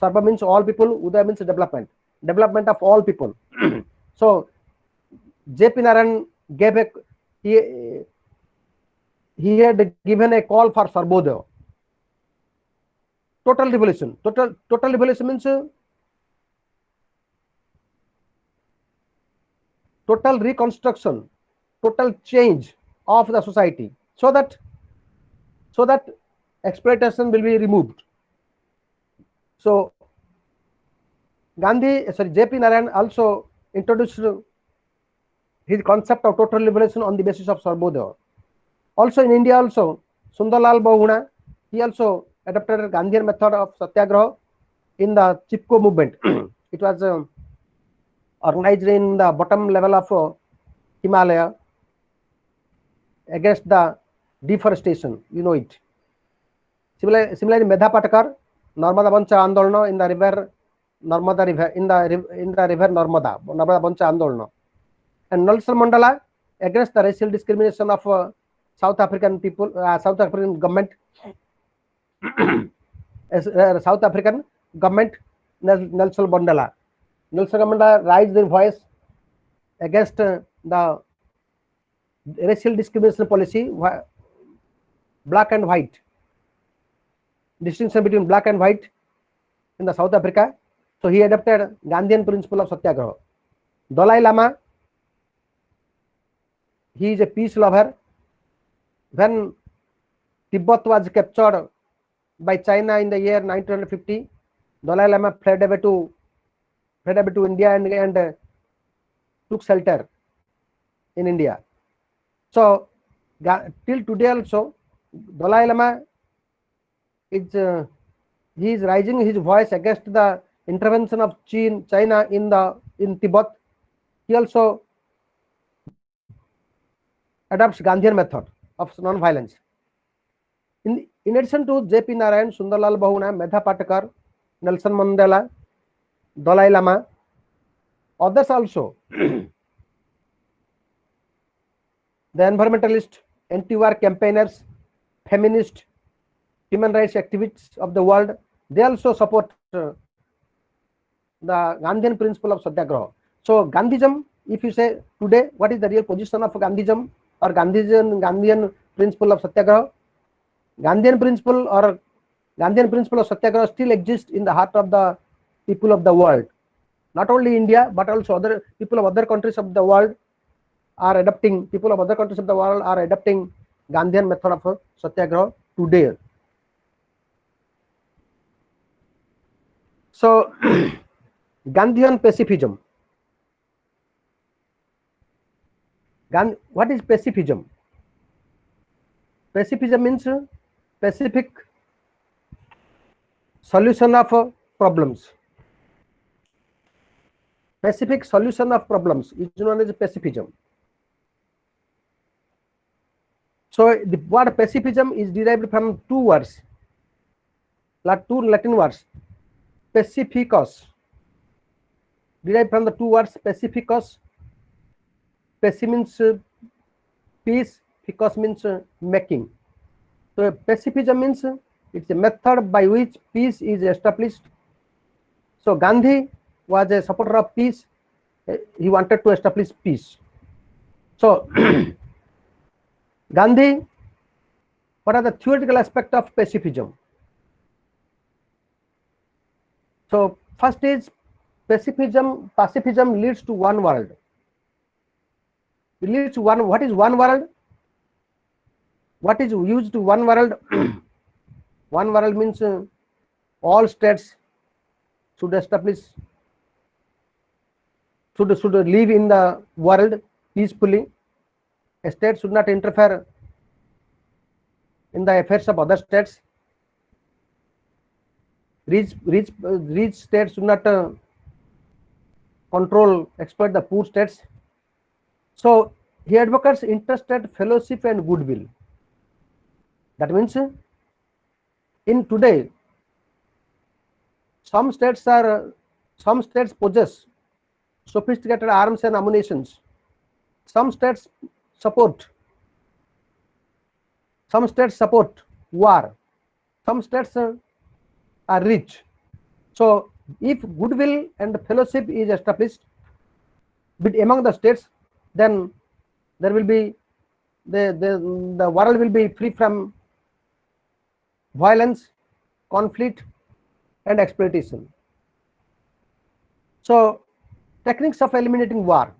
A: Sarva means all people, Udaya means development of all people. So J.P. Narayan he had given a call for Sarbodaya. Total revolution. Total revolution means total reconstruction, total change of the society, so that exploitation will be removed. So J.P. Narayan also introduced his concept of total liberation on the basis of Sarvodaya. Also in India, also Sundarlal Bahuguna, he also adopted a Gandhian method of satyagraha in the Chipko movement. It was organized in the bottom level of Himalaya against the deforestation. You know it. Similarly, Medha Patakar, Narmada Bancha Andolna in the river Narmada river in the river Narmada Bancha Andolna, and Nelson Mandela against the racial discrimination of South African people, South African government, South African government, Nelson Mandela. Nelson Mandela raised their voice against the racial discrimination policy, black and white, distinction between black and white in the South Africa. So he adopted Gandhian principle of satyagraha. Dalai Lama, he is a peace lover. When Tibet was captured by China in the year 1950, Dalai Lama fled away to India and took shelter in India. So till today also, Dalai Lama is he is raising his voice against the intervention of China in Tibet. He also adopts Gandhian method of non-violence. In addition to J.P. Narayan, Sundarlal Bahuguna, Medha Patakar, Nelson Mandela, Dalai Lama, others also, the environmentalists, anti-war campaigners, feminists, human rights activists of the world, they also support the Gandhian principle of satyagraha. So Gandhism, if you say today, what is the real position of Gandhism or Gandhian principle of satyagraha? Gandhian principle of satyagraha still exists in the heart of the people of the world. Not only India, but also other people of other countries of the world are adopting. People of other countries of the world are adopting Gandhian method of satyagraha today. So Gandhian pacifism. What is pacifism? Pacifism means pacific solution of problems. Pacific solution of problems is known as pacifism. So the word pacifism is derived from two words, two Latin words, pacificus, derived from the two words pacificus. Paci means peace, ficus means making. So pacifism means it's a method by which peace is established. So Gandhi was a supporter of peace. He wanted to establish peace. So Gandhi, what are the theoretical aspects of pacifism? So first is pacifism leads to one world. It leads to one. What is one world? What is used to one world? One world means all states should establish, should live in the world peacefully. A state should not interfere in the affairs of other states. Rich states should not exploit the poor states. So he advocates interstate fellowship and goodwill. That means in today, some states possess sophisticated arms and ammunitions. Some states support war. Some states are rich. So if goodwill and fellowship is established among the states, then there will be the world will be free from violence, conflict, and exploitation. So techniques of eliminating war.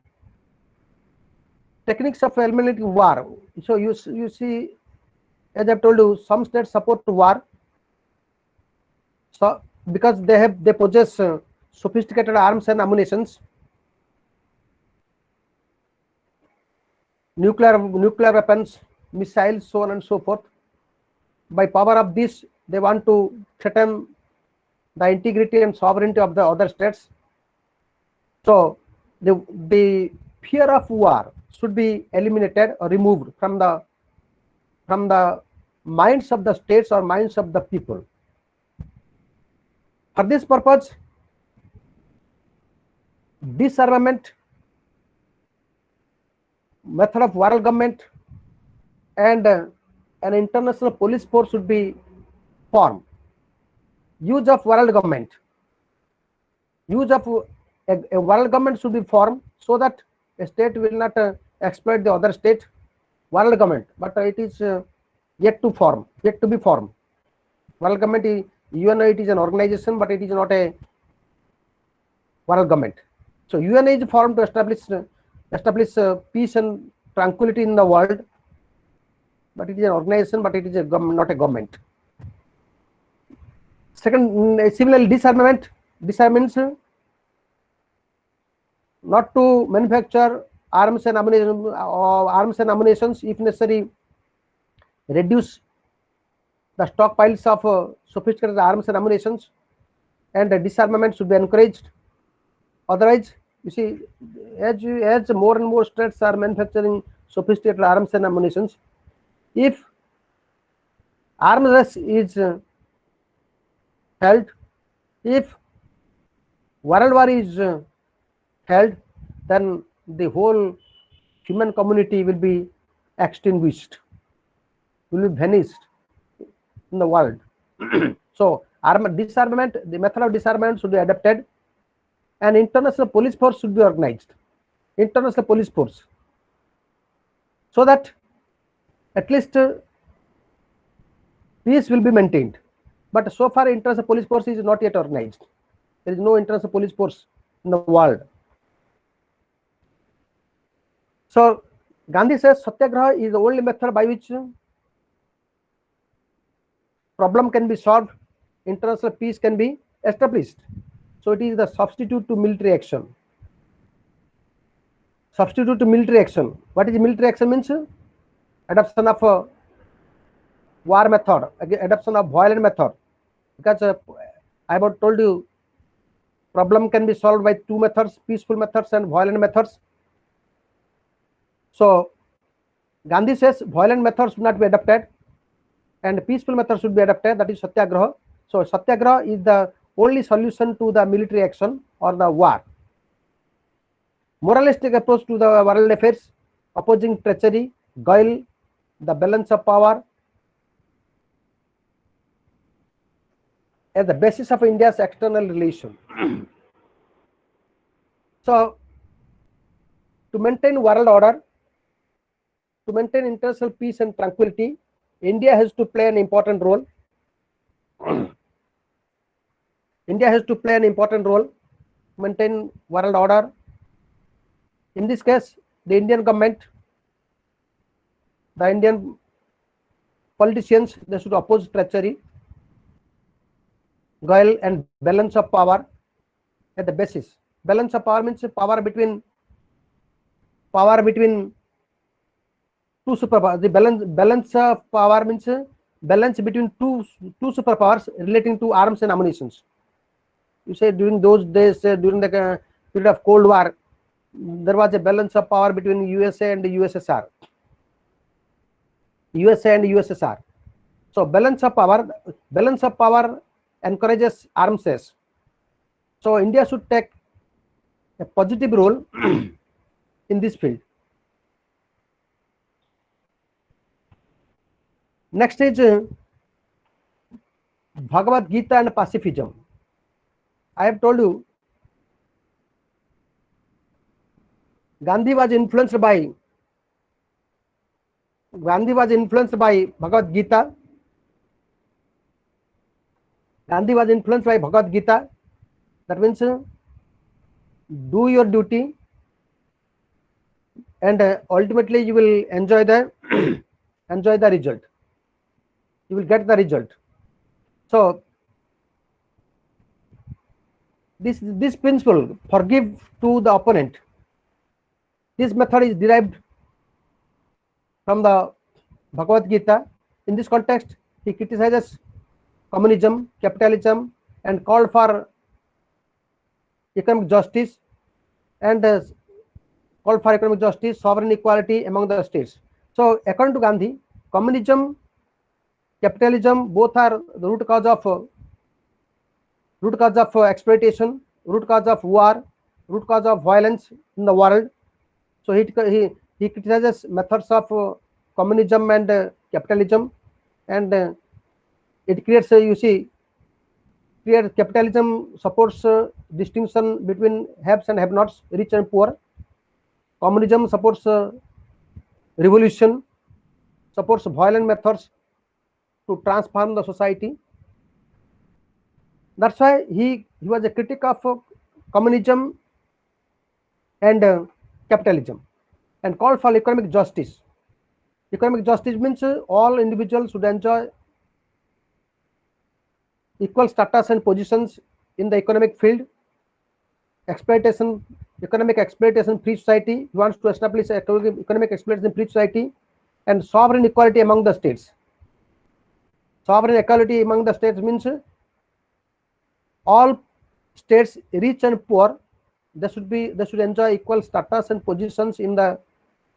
A: techniques of eliminating war. So you see, as I've told you, some states support war. So because they possess sophisticated arms and ammunitions, nuclear weapons, missiles, so on and so forth. By power of this, they want to threaten the integrity and sovereignty of the other states. So the fear of war should be eliminated or removed from the minds of the states or minds of the people. For this purpose, disarmament, method of world government, and an international police force should be formed. Use of world government. Use of a world government should be formed so that a state will not exploit the other state. World government, but it is yet to be formed. World government, UNO, it is an organization, but it is not a world government. So UNO is formed to establish peace and tranquility in the world, but it is an organization, but it is not a government. Second, similarly, disarmament. Disarmament means not to manufacture arms and ammunitions. If necessary, reduce the stockpiles of sophisticated arms and ammunitions, and disarmament should be encouraged. Otherwise, you see, as more and more states are manufacturing sophisticated arms and ammunitions, if arms race is held, if world war is held, then the whole human community will be extinguished, will be vanished in the world. So disarmament, the method of disarmament should be adopted, and international police force should be organized. International police force, so that at least peace will be maintained. But so far, international police force is not yet organized. There is no international police force in the world. So Gandhi says Satyagraha is the only method by which problem can be solved, international peace can be established. So it is the substitute to military action. Substitute to military action. What is military action means? Adoption of war method, adoption of violent method. Because I have told you, problem can be solved by two methods: peaceful methods and violent methods. So Gandhi says violent methods should not be adopted and peaceful methods should be adopted, that is Satyagraha. So Satyagraha is the only solution to the military action or the war. Moralistic approach to the world affairs, opposing treachery, guile, the balance of power as the basis of India's external relation. So to maintain world order, to maintain international peace and tranquility, India has to play an important role. India has to play an important role to maintain world order. In this case, the Indian government, the Indian politicians, they should oppose treachery, guile, and balance of power at the basis. Balance of power means power between two superpowers. The balance of power means balance between two superpowers relating to arms and ammunitions. You say during those days, during the period of Cold War, there was a balance of power between USA and USSR. USA and USSR. So balance of power encourages arms race. So India should take a positive role in this field. Next is Bhagavad Gita and pacifism. I have told you Gandhi was influenced by Bhagavad Gita. Gandhi was influenced by Bhagavad Gita. That means do your duty, and ultimately you will enjoy the enjoy the result. You will get the result. So this principle, forgive to the opponent, this method is derived from the Bhagavad Gita. In this context, he criticizes communism, capitalism, and called for economic justice and called for economic justice, sovereign equality among the states. So, according to Gandhi, communism, capitalism, both are the root cause of exploitation, root cause of war, root cause of violence in the world. So he criticizes methods of communism and capitalism, and it creates capitalism supports distinction between haves and have-nots, rich and poor. Communism supports revolution, supports violent methods to transform the society. That's why he was a critic of communism and capitalism, and called for economic justice. Economic justice means all individuals should enjoy equal status and positions in the economic field. Economic exploitation free society. He wants to establish economic exploitation free society, and sovereign equality among the states. Sovereign equality among the states means all states, rich and poor, they should enjoy equal status and positions in the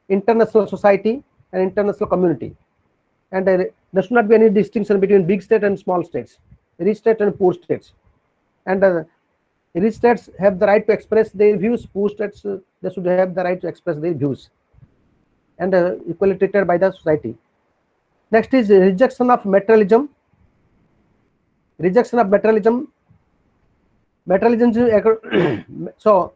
A: international society and international community, and there should not be any distinction between big state and small states, rich state and poor states. And rich states have the right to express their views, poor states they should have the right to express their views, and equally treated by the society. Next is rejection of materialism. Rejection of materialism. So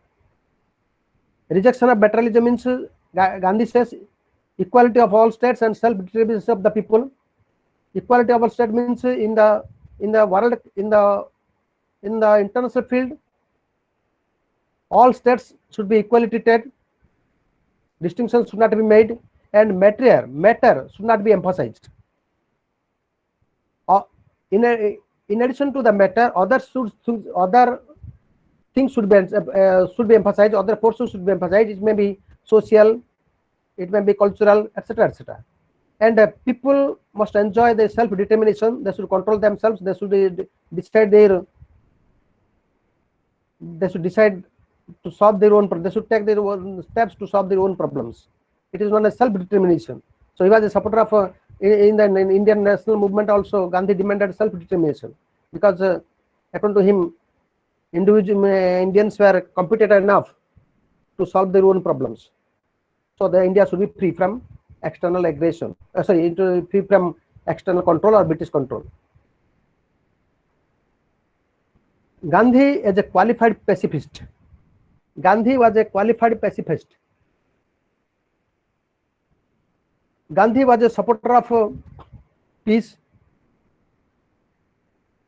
A: rejection of materialism means Gandhi says equality of all states and self-determination of the people. Equality of all states means in the world, in the international field, all states should be equally treated. Distinctions should not be made, and matter should not be emphasized. In addition to the matter, other things should be emphasized. Other portions should be emphasized. It may be social, it may be cultural, etc., etc. And people must enjoy their self-determination. They should control themselves. They should decide to solve their own. They should take their own steps to solve their own problems. It is known as self-determination. So he was a supporter of in the Indian national movement. Also, Gandhi demanded self-determination because, according to him, Indians were competent enough to solve their own problems. So the India should be free from external aggression. Free from external control or British control. Gandhi is a qualified pacifist. Gandhi was a qualified pacifist. Gandhi was a supporter of peace.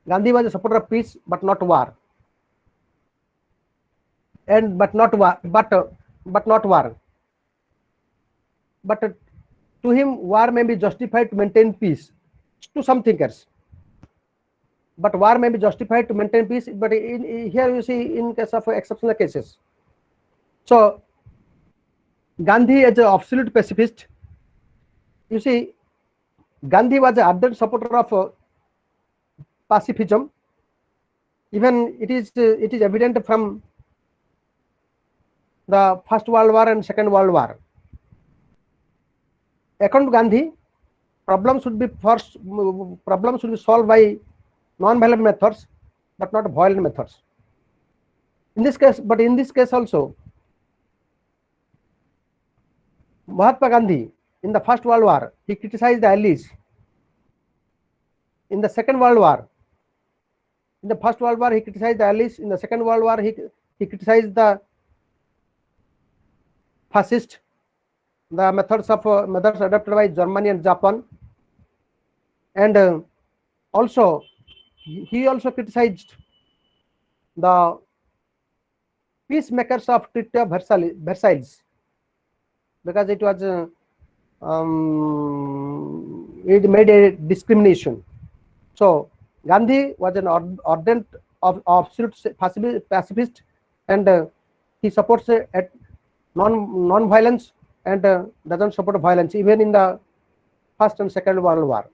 A: Gandhi was a supporter of peace, but not war. But not war. But to him, war may be justified to maintain peace to some thinkers. But war may be justified to maintain peace. But here you see, in case of exceptional cases. So Gandhi is an absolute pacifist. You see, Gandhi was an ardent supporter of pacifism. Even it is evident from the First World War and Second World War. According to Gandhi, problems should be solved by non-violent methods, but not violent methods. In this case also, Mahatma Gandhi in the First World War, he criticized the Allies. In the Second World War, in the First World War, he criticized the Allies. In the Second World War, he criticized the fascist, the methods adopted by Germany and Japan, and also he also criticized the peacemakers of Treaty of Versailles, because it was it made a discrimination. So Gandhi was an ardent of absolute pacifist, and he supports at non-violence and doesn't support violence even in the First and Second World War.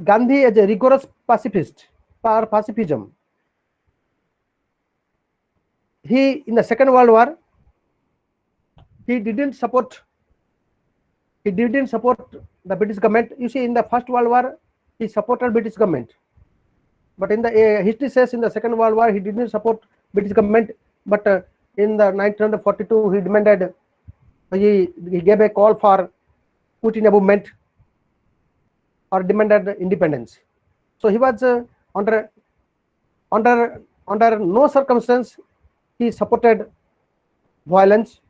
A: Gandhi is a rigorous pacifist for pacifism. He in the Second World War he didn't support the British government. You see, in the First World War he supported British government, but in the history says in the Second World War he didn't support British government. But in the 1942 he demanded, he gave a call for put in a movement or demanded independence. So he was under no circumstance he supported violence.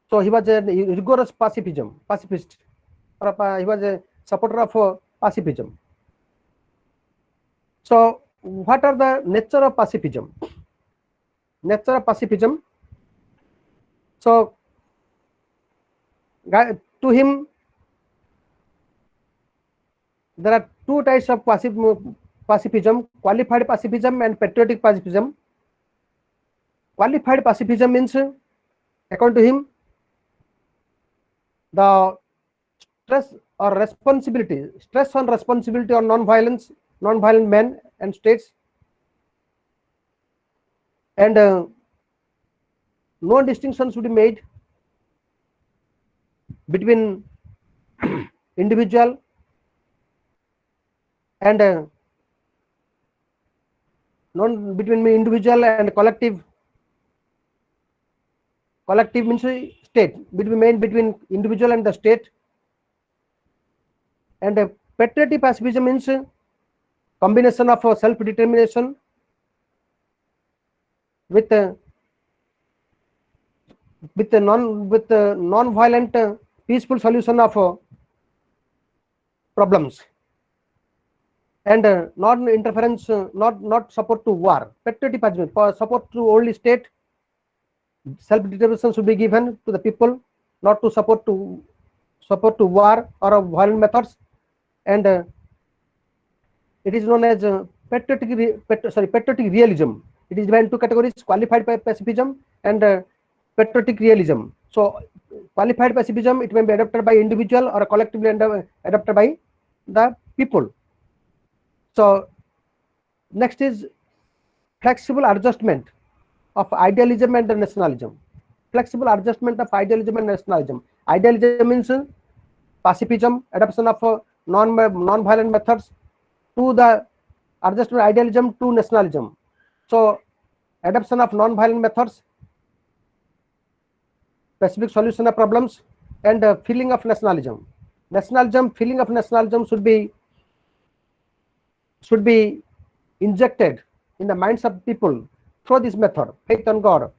A: So he was a rigorous pacifist, or he was a supporter of pacifism. So what are the nature of pacifism? Nature of pacifism. So to him there are two types of pacifism: qualified pacifism and patriotic pacifism. Qualified pacifism means, according to him, the stress on responsibility on non-violent men and states, and no distinction should be made between individual and between individual and collective. Collective means state, between individual and the state. And patriotic pacifism means combination of self-determination with non-violent peaceful solution of problems, and non-interference, not support to war. Patriotic pacifism for support to only state. Self-determination should be given to the people, not to support to war or violent methods. And it is known as patriotic realism. It is divided into two categories: qualified pacifism and patriotic realism. So qualified pacifism, it may be adopted by individual or collectively adopted by the people. So next is flexible adjustment of idealism and nationalism. Flexible adjustment of idealism and nationalism. Idealism means pacifism, adoption of non-violent methods, to the adjustment idealism to nationalism. So adoption of non-violent methods, specific solution of problems, and feeling of nationalism. Feeling of nationalism should be injected in the minds of people through this method: faith on God,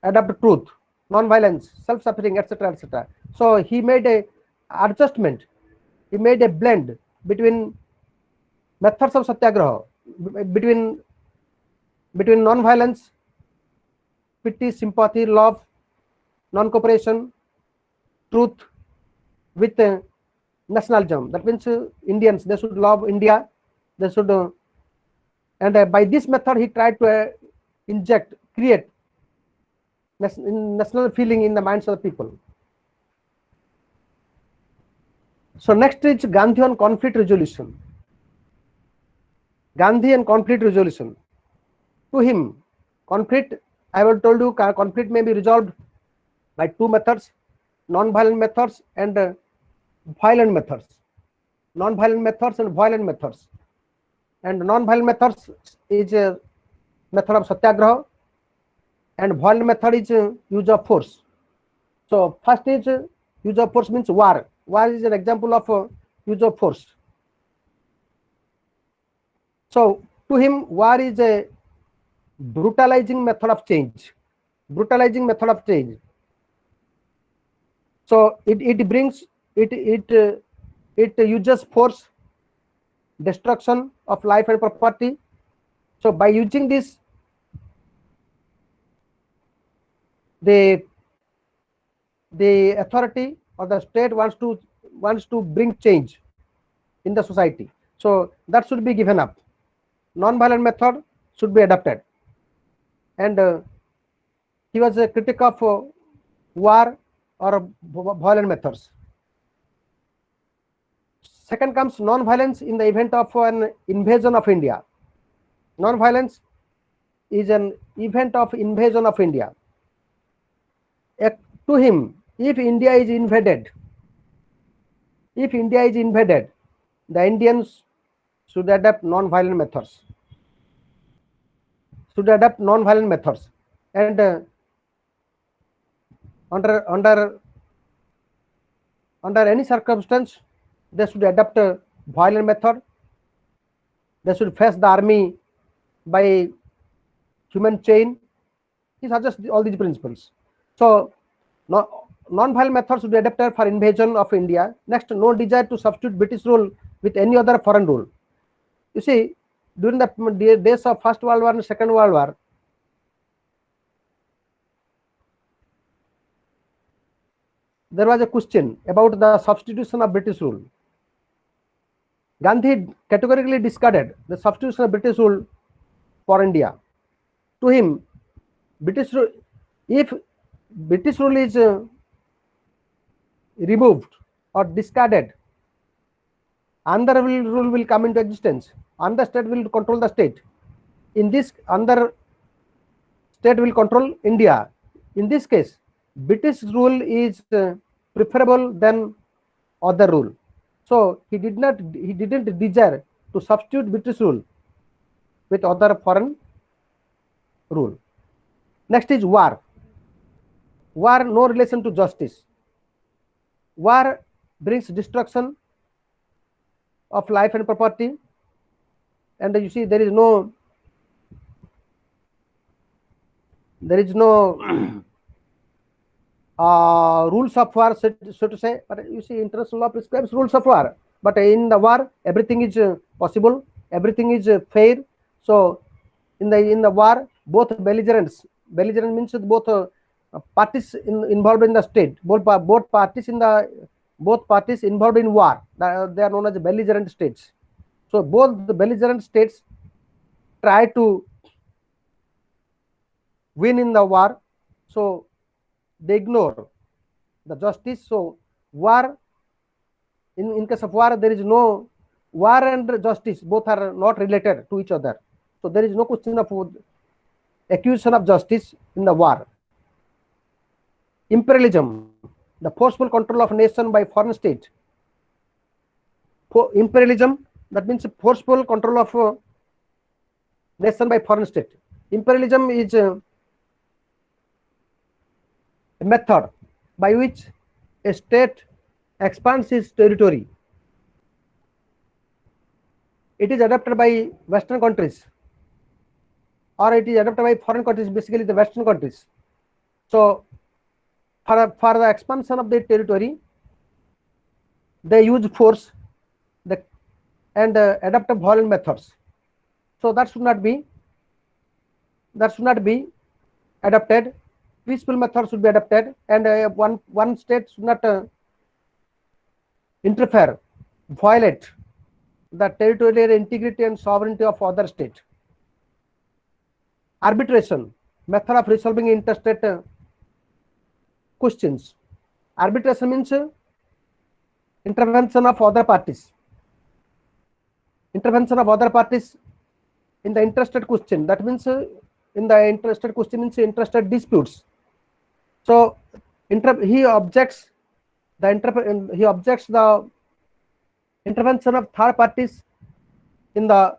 A: adopt truth, non-violence, self-suffering, etc., etc. So he made a adjustment. He made a blend between methods of satyagraha, between non-violence, pity, sympathy, love, non-cooperation, truth, with nationalism. That means Indians, they should love India. They should, and by this method he tried to create national feeling in the minds of the people. So next is Gandhi on conflict resolution. Gandhi and conflict resolution. To him, conflict, I have told you, conflict may be resolved by two methods: non-violent methods and violent methods. Non-violent methods and violent methods. And non-violent methods is a method of satyagraha, and violent method is use of force. So first is use of force, means war. War is an example of use of force. So to him, war is a brutalizing method of change. Brutalizing method of change. So it uses force, destruction of life and property. So by using this the authority or the state wants to bring change in the society. So that should be given up. Non-violent method should be adopted. And he was a critic of war or violent methods. Second comes non-violence in the event of an invasion of India. Non-violence is an event of invasion of India. To him, if India is invaded, the Indians should adopt non-violent methods. And under any circumstance, they should adopt a violent method. They should face the army by human chain. He suggests all these principles. So non-violent methods should be adopted for invasion of India. Next, no desire to substitute British rule with any other foreign rule. You see, during the days of First World War and Second World War, there was a question about the substitution of British rule. Gandhi categorically discarded the substitution of British rule for India. To him, if British rule is removed or discarded, another rule will come into existence. Another state will control the state. In this, another state will control India. In this case, British rule is preferable than other rule. So he didn't desire to substitute British rule with other foreign rule. Next is war. War, no relation to justice. War brings destruction of life and property, and you see there is no rules of war, so to say. But you see, international law prescribes rules of war. But in the war, everything is possible. Everything is fair. So in the war, both belligerents. Belligerent means both parties involved in the state. Both parties involved in war. They are known as belligerent states. So both the belligerent states try to win in the war. So they ignore the justice. So war, in case of war, there is no war and justice, both are not related to each other. So there is no question of acquisition of justice in the war. Imperialism, the forceful control of a nation by foreign state. Imperialism, that means forceful control of a nation by foreign state. Imperialism is a method by which a state expands its territory. It is adopted by Western countries, or it is adopted by foreign countries, basically the Western countries. So for the expansion of their territory, they use force and adopt violent methods. So that should not be adopted. Peaceful methods should be adopted, and one state should not interfere, violate the territorial integrity and sovereignty of other state. Arbitration, method of resolving interstate questions. Arbitration means intervention of other parties. Intervention of other parties in the interstate question. That means in the interstate question means interstate disputes. So he objects the intervention of third parties to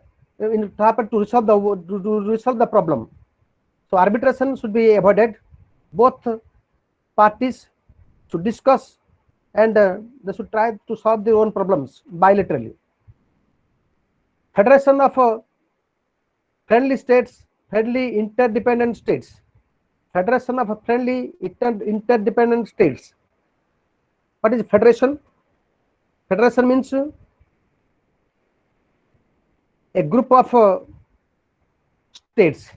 A: resolve the problem. So arbitration should be avoided. Both parties should discuss, and they should try to solve their own problems bilaterally. Federation of friendly states, friendly interdependent states. Federation of friendly interdependent states. What is federation? Federation means a group of states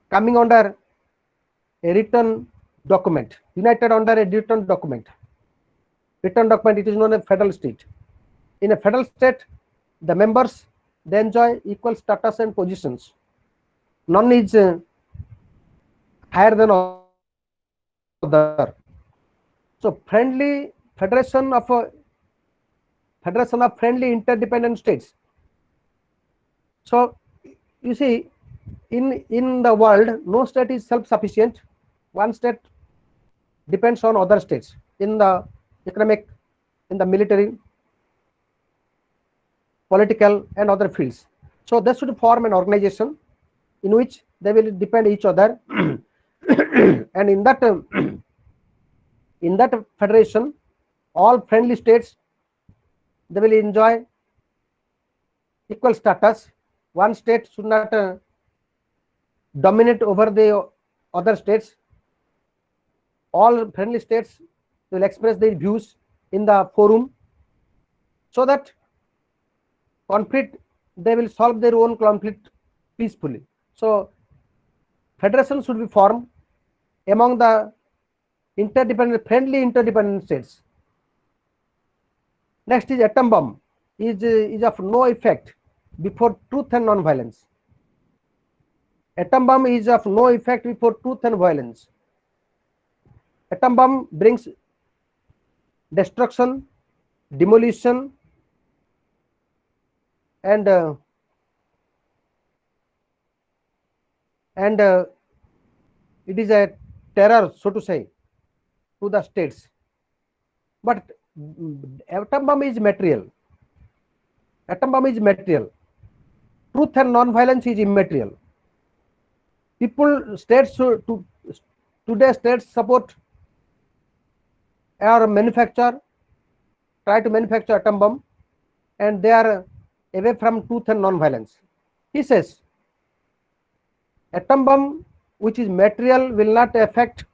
A: coming under a written document, united under a written document. Written document, it is known as federal state. In a federal state, the members, they enjoy equal status and positions. None is higher than other. So federation of friendly interdependent states. So you see, in the world, no state is self-sufficient. One state depends on other states in the economic, in the military, political, and other fields. So they should form an organization in which they will depend each other, and in that federation, all friendly states, they will enjoy equal status. One state should not dominate over the other states. All friendly states will express their views in the forum, so that conflict, they will solve their own conflict peacefully. So federation should be formed among the friendly interdependent states. Next is atom bomb is of no effect before truth and non-violence. Atom bomb is of no effect before truth and violence. Atom bomb brings destruction, demolition, and it is a terror, so to say, to the states. But atom bomb is material. Atom bomb is material. Truth and non-violence is immaterial. Today states support or try to manufacture atom bomb, and they are away from truth and non-violence. He says, atom bomb which is material will not affect,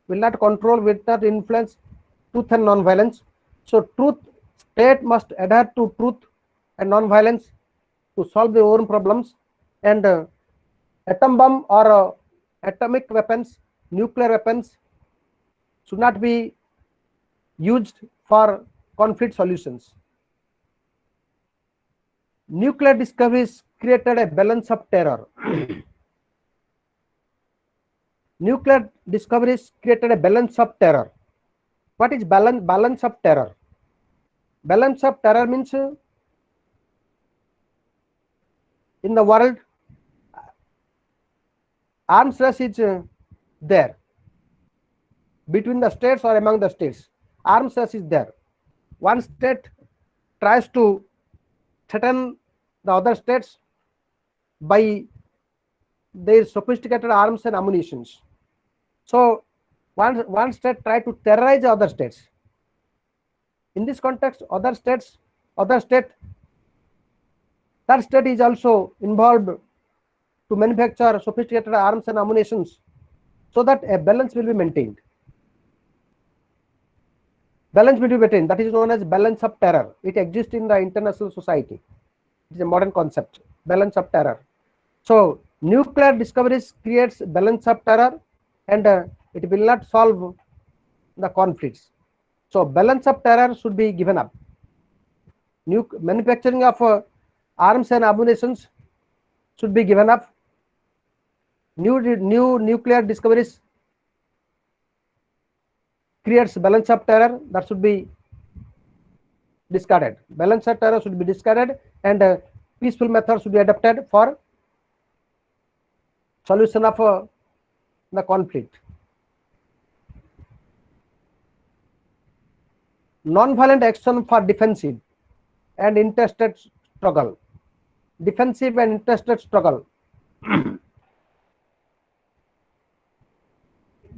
A: will not control, will not influence truth and non-violence. So state must adhere to truth and non-violence to solve their own problems, and atom bomb or atomic weapons, nuclear weapons should not be used for conflict solutions. Nuclear discoveries created a balance of terror. Nuclear discoveries created a balance of terror. What is balance of terror? Balance of terror means in the world, arms race is there between the states or among the states. Arms race is there. One state tries to threaten the other states by their sophisticated arms and ammunitions. So one state try to terrorize other states. In this context, that state is also involved to manufacture sophisticated arms and ammunitions, so that a balance will be maintained. Balance will be maintained. That is known as balance of terror. It exists in the international society. It is a modern concept. Balance of terror. So nuclear discoveries creates balance of terror, and it will not solve the conflicts. So balance of terror should be given up. Manufacturing of arms and ammunitions should be given up. New nuclear discoveries creates balance of terror, that should be discarded. Balance of terror should be discarded, and peaceful methods should be adopted for solution of the conflict. Non-violent action for defensive and interstate struggle. Defensive and interstate struggle.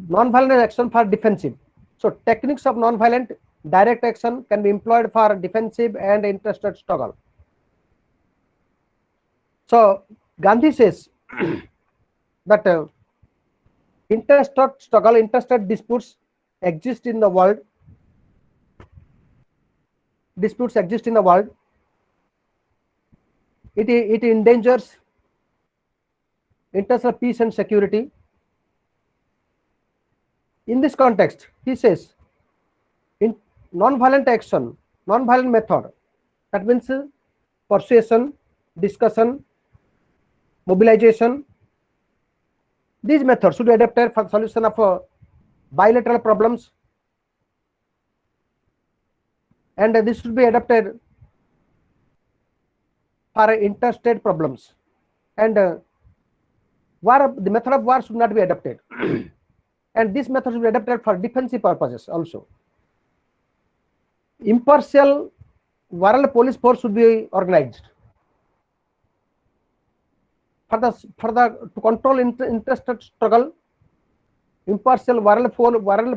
A: Non-violent action for defensive. So techniques of non-violent direct action can be employed for defensive and interstate struggle. So Gandhi says that interstate struggle, interstate disputes exist in the world. Disputes exist in the world. It endangers international peace and security. In this context, he says, in non-violent action, non-violent method, that means persuasion, discussion, mobilization, these methods should be adapted for solution of bilateral problems, and this should be adapted for interstate problems, and the method of war should not be adapted. And this method should be adapted for defensive purposes also. Impartial world police force should be organized for the to control interstate struggle. Impartial world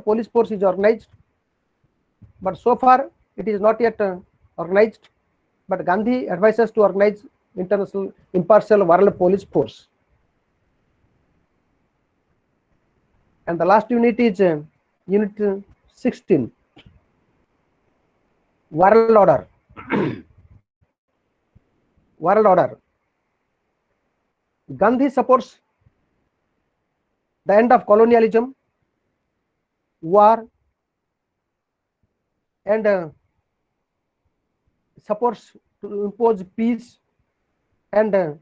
A: police force is organized, but so far it is not yet organized. But Gandhi advises to organize international impartial world police force. And the last unit is unit 16, world order. World order. Gandhi supports the end of colonialism, war, and supports to impose peace, and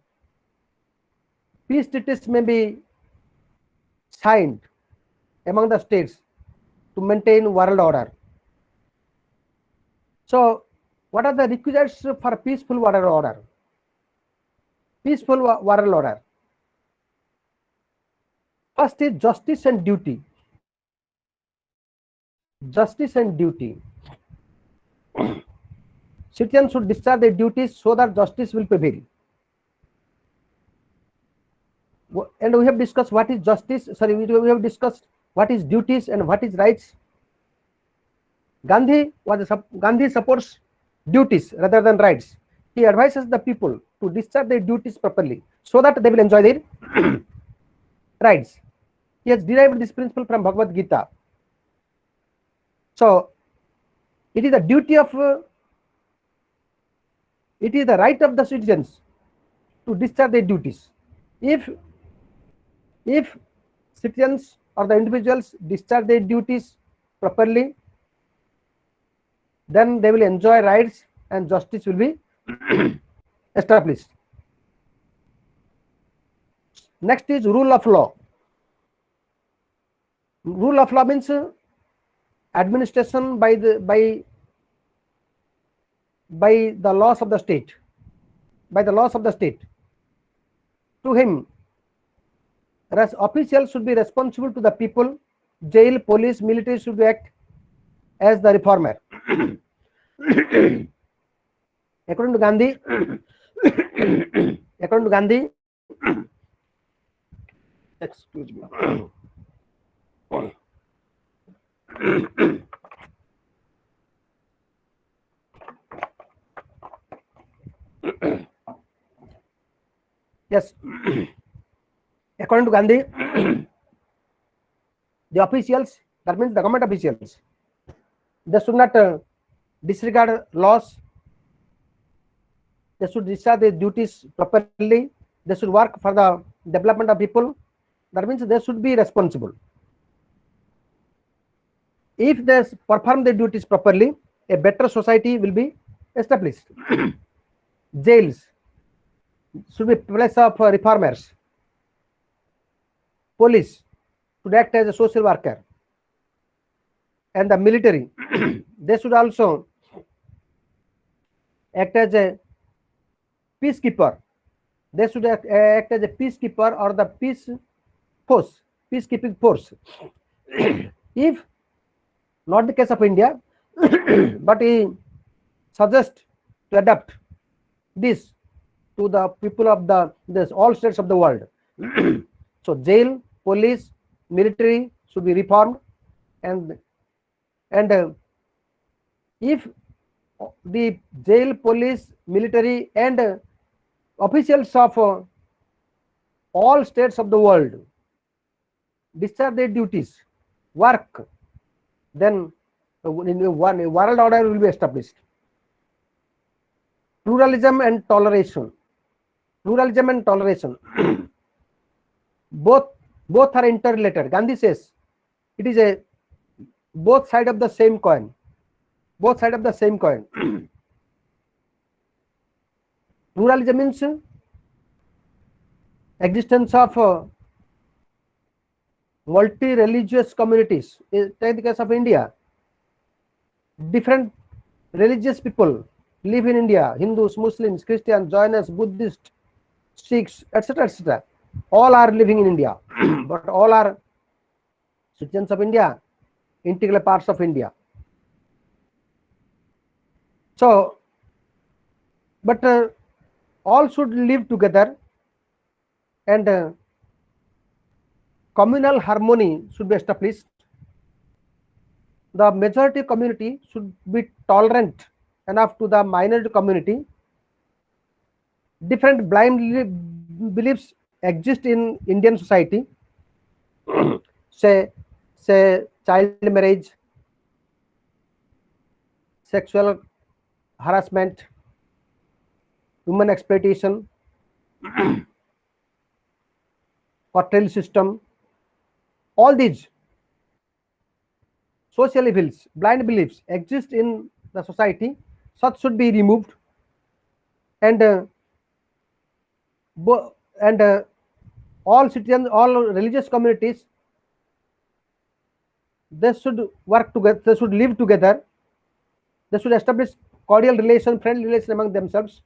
A: peace treaties may be signed among the states to maintain world order. So, what are the requisites for peaceful world order? Peaceful world order. First is justice and duty. Justice and duty. Citizens should discharge their duties so that justice will prevail. And we have discussed what is justice. Sorry, we have discussed what is duties and what is rights. Gandhi supports duties rather than rights. He advises the people to discharge their duties properly so that they will enjoy their rights. He has derived this principle from Bhagavad Gita. So, it is the duty of, it is the right of the citizens to discharge their duties. If citizens or the individuals discharge their duties properly, then they will enjoy rights and justice will be established. Next is rule of law. Rule of law means administration by the laws of the state. By the laws of the state. To him, officials should be responsible to the people. Jail, police, military should act as the reformer. According to Gandhi, excuse me. Yes, according to Gandhi, the officials, that means the government officials, they should not disregard laws. They should discharge their duties properly. They should work for the development of people. That means they should be responsible. If they perform their duties properly, a better society will be established. Jails should be place of reformers. Police should act as a social worker. And the military, they should also act as a peacekeeper. They should act as a peacekeeper or the peacekeeping force. If not the case of India, but he suggests to adapt this to the people of all states of the world. So jail, police, military should be reformed, and if the jail, police, military, and officials of all states of the world discharge their duties, work, then one world order will be established. Pluralism and toleration. Pluralism and toleration. Both are interrelated. Gandhi says It is a both side of the same coin. Both side of the same coin. Pluralism means existence of multi-religious communities. Take the case of India. Different religious people live in India: Hindus, Muslims, Christians, Jains, Buddhists, Sikhs, etc., etc. All are living in India, but all are citizens of India, integral parts of India. So, but all should live together, and communal harmony should be established. The majority community should be tolerant enough to the minority community. Different blind beliefs exist in Indian society. say child marriage, sexual harassment, human exploitation, cartel system. All these social evils, blind beliefs exist in the society. Such should be removed, and all citizens, all religious communities, they should work together. They should live together. They should establish cordial relation, friendly relation among themselves.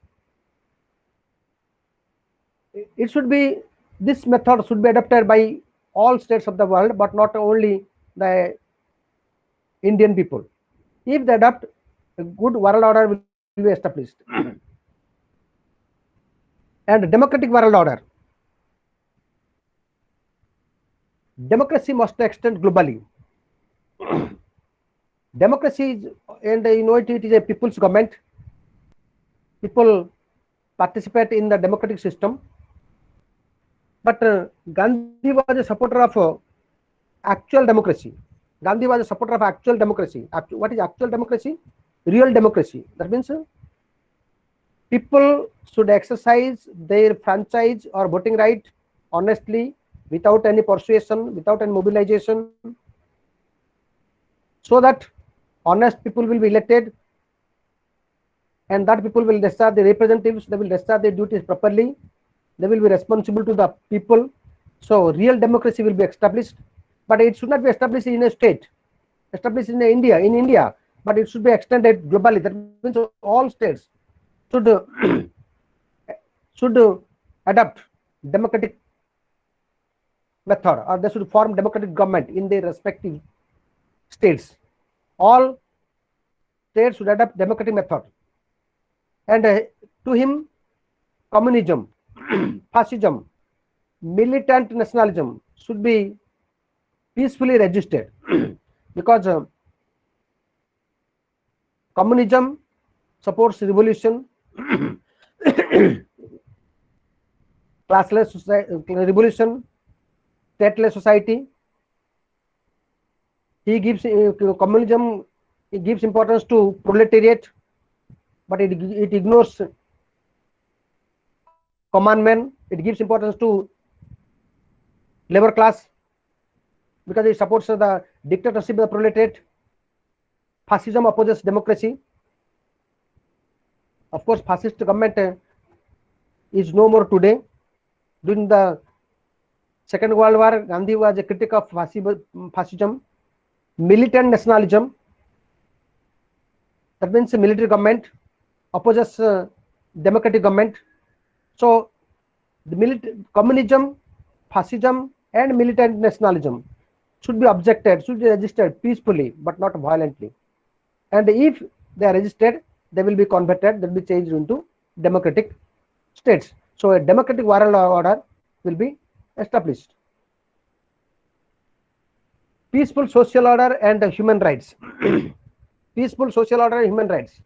A: It should be, this method should be adopted by all states of the world, but not only the Indian people. If they adopt, a good world order will be established. And democratic world order. Democracy must extend globally. Democracy is, and it is a people's government. People participate in the democratic system. But Gandhi was a supporter of actual democracy. Gandhi was a supporter of actual democracy. What is actual democracy? Real democracy. That means people should exercise their franchise or voting right honestly, without any persuasion, without any mobilization, so that honest people will be elected, and that people will discharge the representatives. They will discharge their duties properly. They will be responsible to the people. So real democracy will be established, but it should not be established in a state, established in India, but it should be extended globally. That means all states should adopt democratic method, or they should form democratic government in their respective states. All states should adopt democratic method. And to him, communism, fascism, militant nationalism should be peacefully resisted because communism supports revolution, classless revolution, stateless society. He gives communism. It gives importance to proletariat, but it ignores common man. It gives importance to labor class because it supports the dictatorship of the proletariat. Fascism opposes democracy. Of course, fascist government is no more today. During the Second World War, Gandhi was a critic of fascism. Militant nationalism, that means military government opposes democratic government. So the communism, fascism, and militant nationalism should be objected, should be resisted peacefully, but not violently. And if they are resisted, they will be converted, they will be changed into democratic states. So a democratic world order will be established. Peaceful social order and human rights. Peaceful social order and human rights.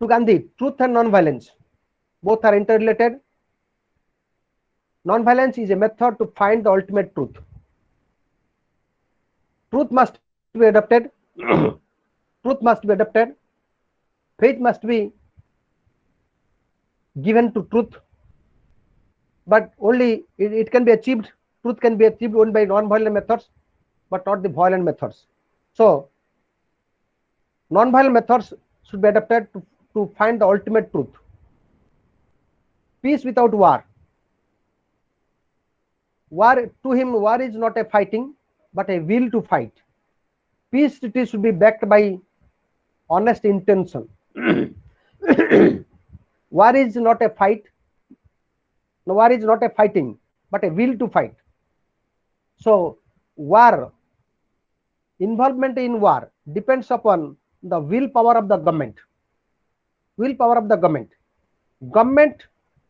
A: To Gandhi, truth and non-violence, both are interrelated. Non-violence is a method to find the ultimate truth. Truth must be adopted. Truth must be adopted. Faith must be given to truth, but only it can be achieved truth can be achieved only by non-violent methods, but not the violent methods. So non-violent methods should be adopted to find the ultimate truth. Peace without war. To him, war is not a fighting, but a will to fight. Peace treaty should be backed by honest intention. War is not a fight. No, war is not a fighting, but a will to fight. So war, involvement in war depends upon the willpower of the government. Willpower of the government. Government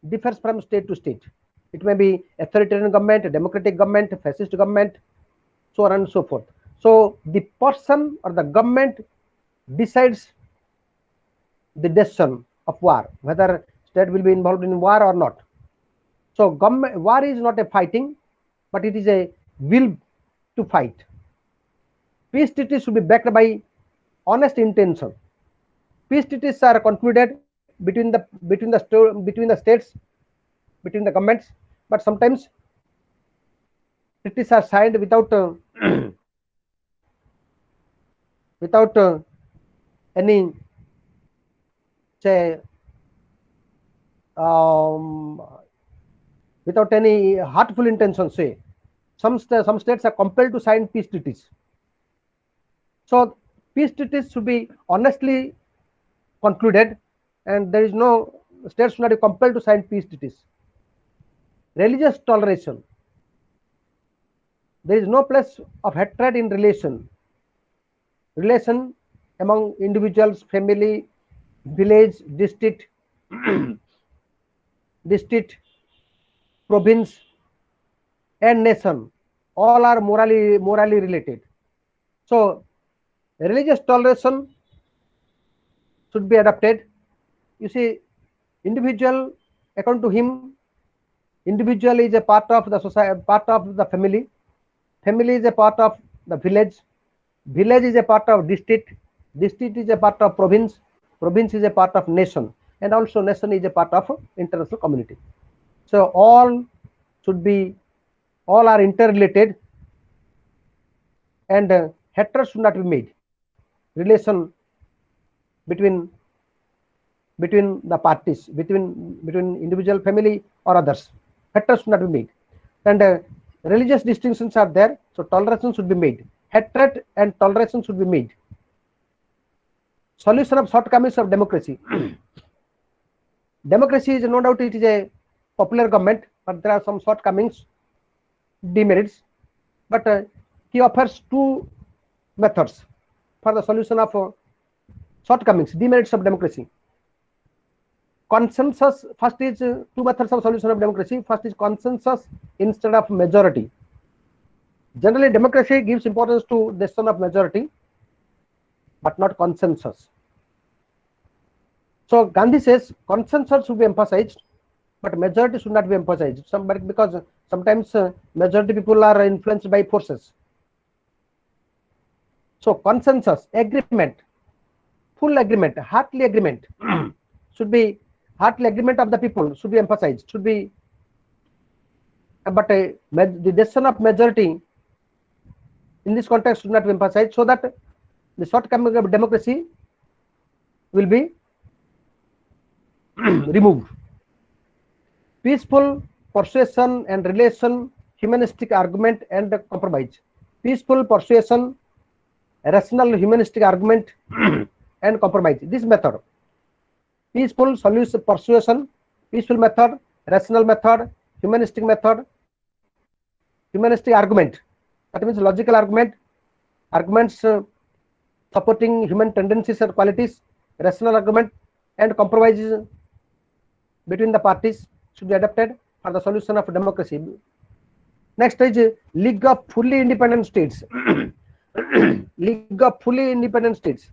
A: differs from state to state. It may be authoritarian government, a democratic government, a fascist government, so on and so forth. So the person or the government decides the decision of war, whether state will be involved in war or not. So war is not a fighting, but it is a will to fight. Peace treaties should be backed by honest intention. Peace treaties are concluded between the states, between the governments, but sometimes treaties are signed without any, say, without any hurtful intention. Say some states are compelled to sign peace treaties. So peace treaties should be honestly concluded, and there is no states should not be compelled to sign peace treaties. Religious toleration. There is no place of hatred in relation among individuals, family, village, district, province, and nation. All are morally related. So religious toleration should be adopted. You see, individual, according to him, individual is a part of the society, part of the family. Family is a part of the village. Village is a part of district. District is a part of province. Province is a part of nation, and also nation is a part of international community. So all are interrelated, and hatred should not be made. Relation between the parties, between individual, family, or others, hatred should not be made. And religious distinctions are there, so toleration should be made. Hatred and toleration should be made. Solution of shortcomings of democracy. Democracy is no doubt it is a popular government, but there are some shortcomings, demerits. But he offers two methods for the solution of shortcomings, demerits of democracy. Consensus. First is two methods of solution of democracy. First is consensus instead of majority. Generally, democracy gives importance to decision of majority, but not consensus. So Gandhi says consensus should be emphasized, but majority should not be emphasized. Because sometimes majority people are influenced by forces. So consensus, agreement, full agreement, heartly agreement should be, heartly agreement of the people should be emphasized. Should be, but the decision of majority in this context should not be emphasized, so that the shortcoming of democracy will be removed. Peaceful persuasion and relation, humanistic argument and compromise. Peaceful persuasion, rational humanistic argument and compromise. This method, peaceful solution, persuasion, peaceful method, rational method, humanistic method, humanistic argument. That means logical arguments supporting human tendencies or qualities, rational argument, and compromises between the parties should be adopted for the solution of democracy. Next is League of Fully Independent States. League of Fully Independent States.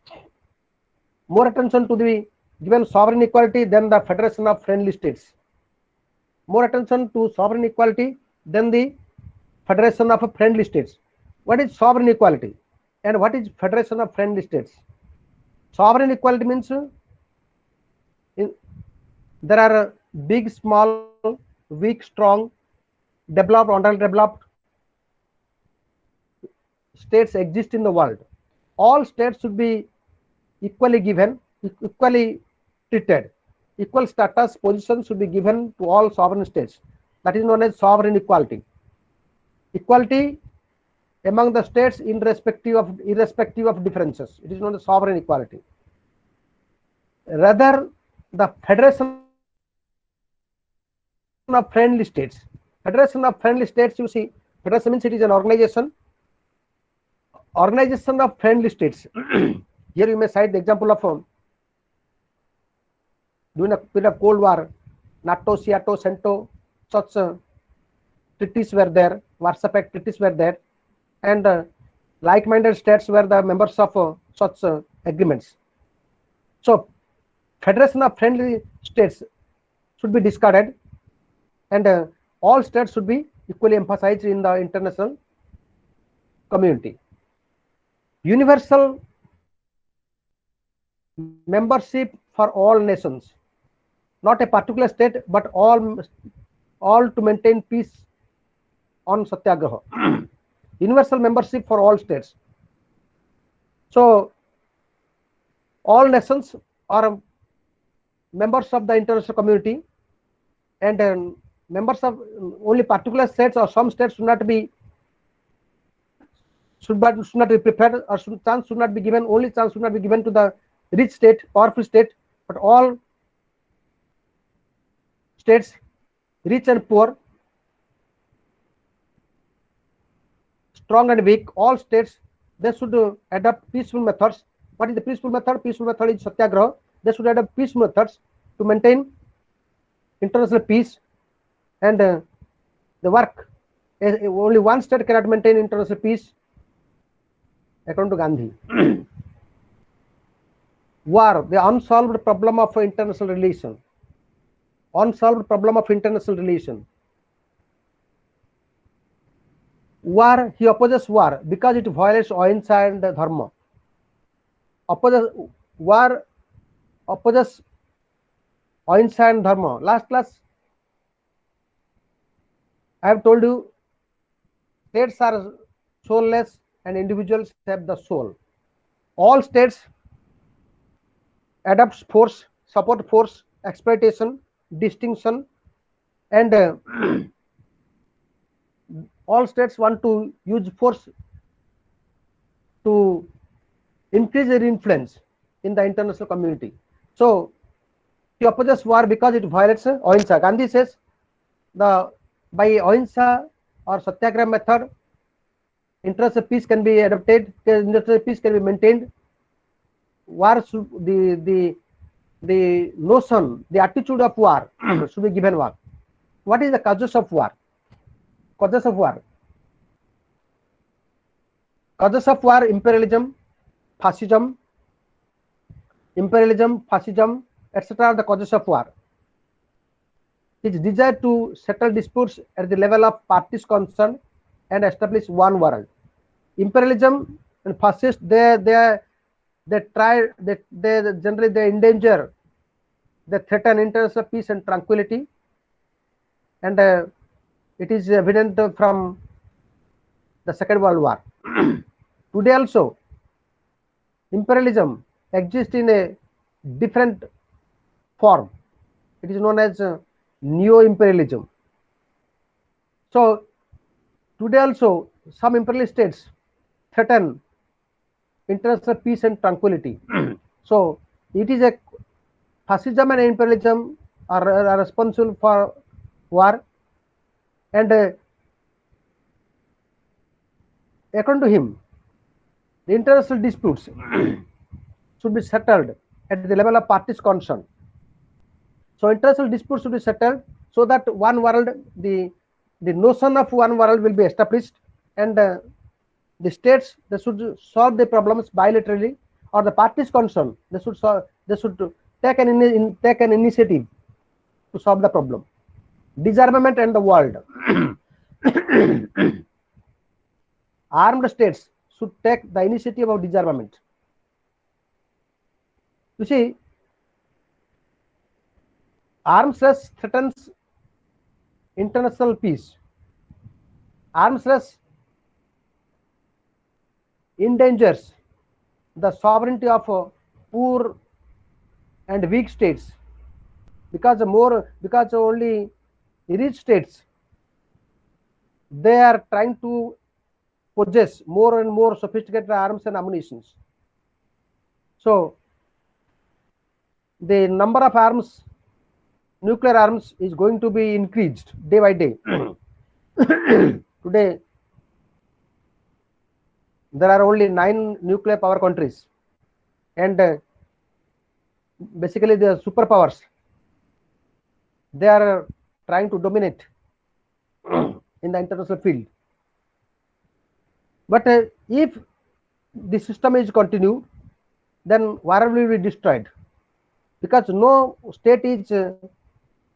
A: More attention to be given sovereign equality than the Federation of Friendly States. More attention to sovereign equality than the Federation of Friendly States. What is sovereign equality and what is Federation of Friendly States? Sovereign equality means there are big, small, weak, strong, developed, underdeveloped, states exist in the world, all states should be equally given, equally treated. Equal status position should be given to all sovereign states. That is known as sovereign equality. Equality among the states irrespective of differences. It is known as sovereign equality. Rather, the Federation of Friendly States. Federation of Friendly States, you see, federation means it is an organization of friendly states. Here you may cite the example of during the period of Cold War, NATO, SEATO, CENTO, such treaties were there, Warsaw Pact treaties were there, and like-minded states were the members of such agreements. So, Federation of Friendly States should be discarded, and all states should be equally emphasized in the international community. Universal membership for all nations, not a particular state, but all to maintain peace on Satyagraha. Universal membership for all states. So, all nations are members of the international community, and members of only particular states or some states should not be prepared, or chance should not be given. Only chance should not be given to the rich state, powerful state, but all states, rich and poor, strong and weak, all states, they should adopt peaceful methods. What is the peaceful method? Peaceful method is Satyagraha. They should adopt peaceful methods to maintain international peace, and the work. Only one state cannot maintain international peace, according to Gandhi. War, the unsolved problem of international relation. Unsolved problem of international relation. War, he opposes war because it violates ahimsa and dharma. War opposes ahimsa and dharma. Last class, I have told you, states are soulless and individuals have the soul. All states adopt force, support force, exploitation, distinction, and all states want to use force to increase their influence in the international community. So, he opposes war because it violates ahimsa. Gandhi says by ahimsa or satyagraha method, international peace can be adopted, international peace can be maintained. War should, the notion, the attitude of war should be given war. What is the causes of war? Causes of war. Causes of war: imperialism, fascism, etc. are the causes of war. It is desire to settle disputes at the level of parties concerned and establish one world. Imperialism and fascists, they generally endanger, they threaten international peace and tranquility, and it is evident from the Second World War. Today also, imperialism exists in a different form. It is known as neo-imperialism. So, today also, some imperialist states threaten international peace and tranquility. So, it is a fascism and imperialism are responsible for war, and according to him, the international disputes should be settled at the level of parties concerned. So, international disputes should be settled so that one world, the notion of one world will be established, and the states, they should solve the problems bilaterally, or the parties concerned, they should take an initiative to solve the problem. Disarmament and the world. Armed states should take the initiative of disarmament. You see, arms race threatens international peace. Arms race endangers the sovereignty of poor and weak states, because only rich states, they are trying to possess more and more sophisticated arms and ammunition. So the number of arms, nuclear arms, is going to be increased day by day. Today there are only 9 nuclear power countries, and basically the superpowers, they are trying to dominate in the international field. But if the system is continued, then war will be destroyed, because no state is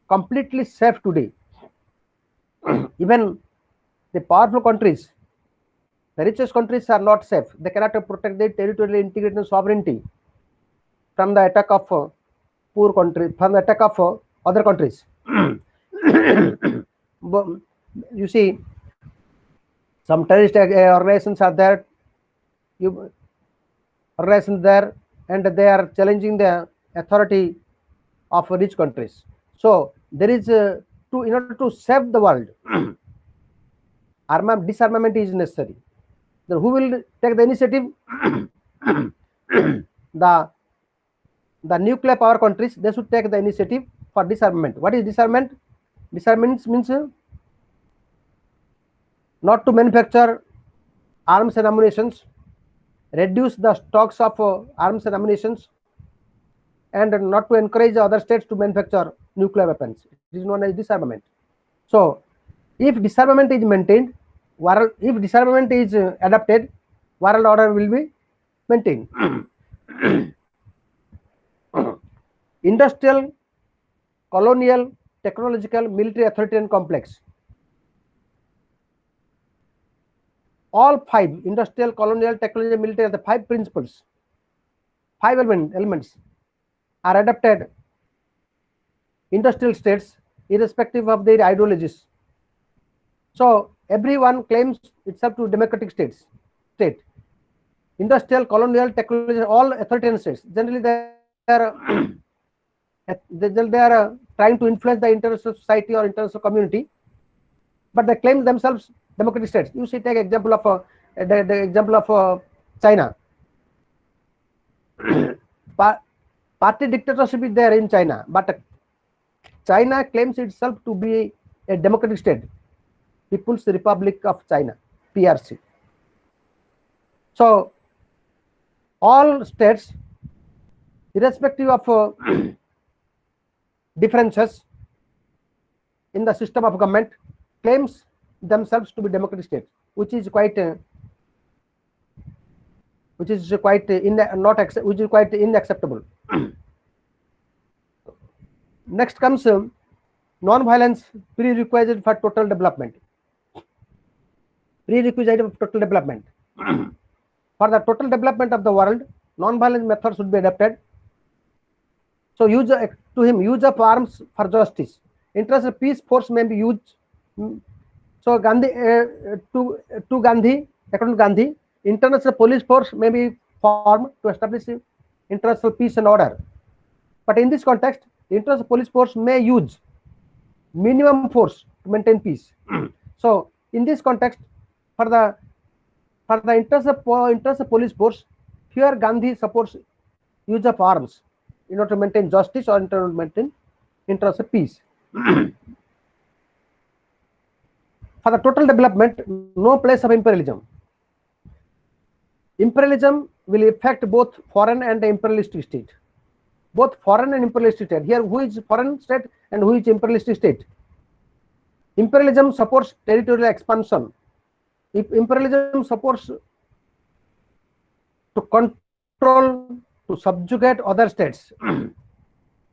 A: completely safe today. Even the powerful countries, the richest countries, are not safe. They cannot protect their territorial integrity and sovereignty from the attack of poor countries, from the attack of other countries. You see, some terrorist organizations are there, and they are challenging the authority of rich countries. So there is in order to save the world, disarmament is necessary. Then who will take the initiative? The nuclear power countries, they should take the initiative for disarmament. What is disarmament? Disarmament means not to manufacture arms and ammunitions, reduce the stocks of arms and ammunitions, and not to encourage other states to manufacture nuclear weapons. It is known as disarmament. So if disarmament is maintained, if disarmament is adopted, world order will be maintained. Industrial, colonial, technological, military, authoritarian complex. All 5, industrial, colonial, technological, military, the 5 principles, 5 elements are adopted industrial states irrespective of their ideologies. So everyone claims itself to democratic state. Industrial, colonial, technological, all authoritarian states. Generally they are trying to influence the international society or international community, but they claim themselves democratic states. You see, take example of the example of China. Party dictatorship is there in China, but China claims itself to be a democratic state, People's Republic of China, PRC. So all states, irrespective of differences in the system of government, claims themselves to be democratic states, which is quite inacceptable. Next comes non-violence prerequisite for total development. Prerequisite of total development. For the total development of the world, non-violent methods should be adopted. So use of arms for justice. International peace force may be used. So Gandhi, according to Gandhi, international police force may be formed to establish international peace and order. But in this context, the international police force may use minimum force to maintain peace. So in this context, for the international police force, here Gandhi supports use of arms in order to maintain justice or in order to maintain international peace. For the total development, no place of imperialism. Imperialism will affect both foreign and imperialistic state. Both foreign and imperialistic state. Here, who is foreign state and who is imperialistic state? Imperialism supports territorial expansion. If imperialism supports to control, to subjugate other states.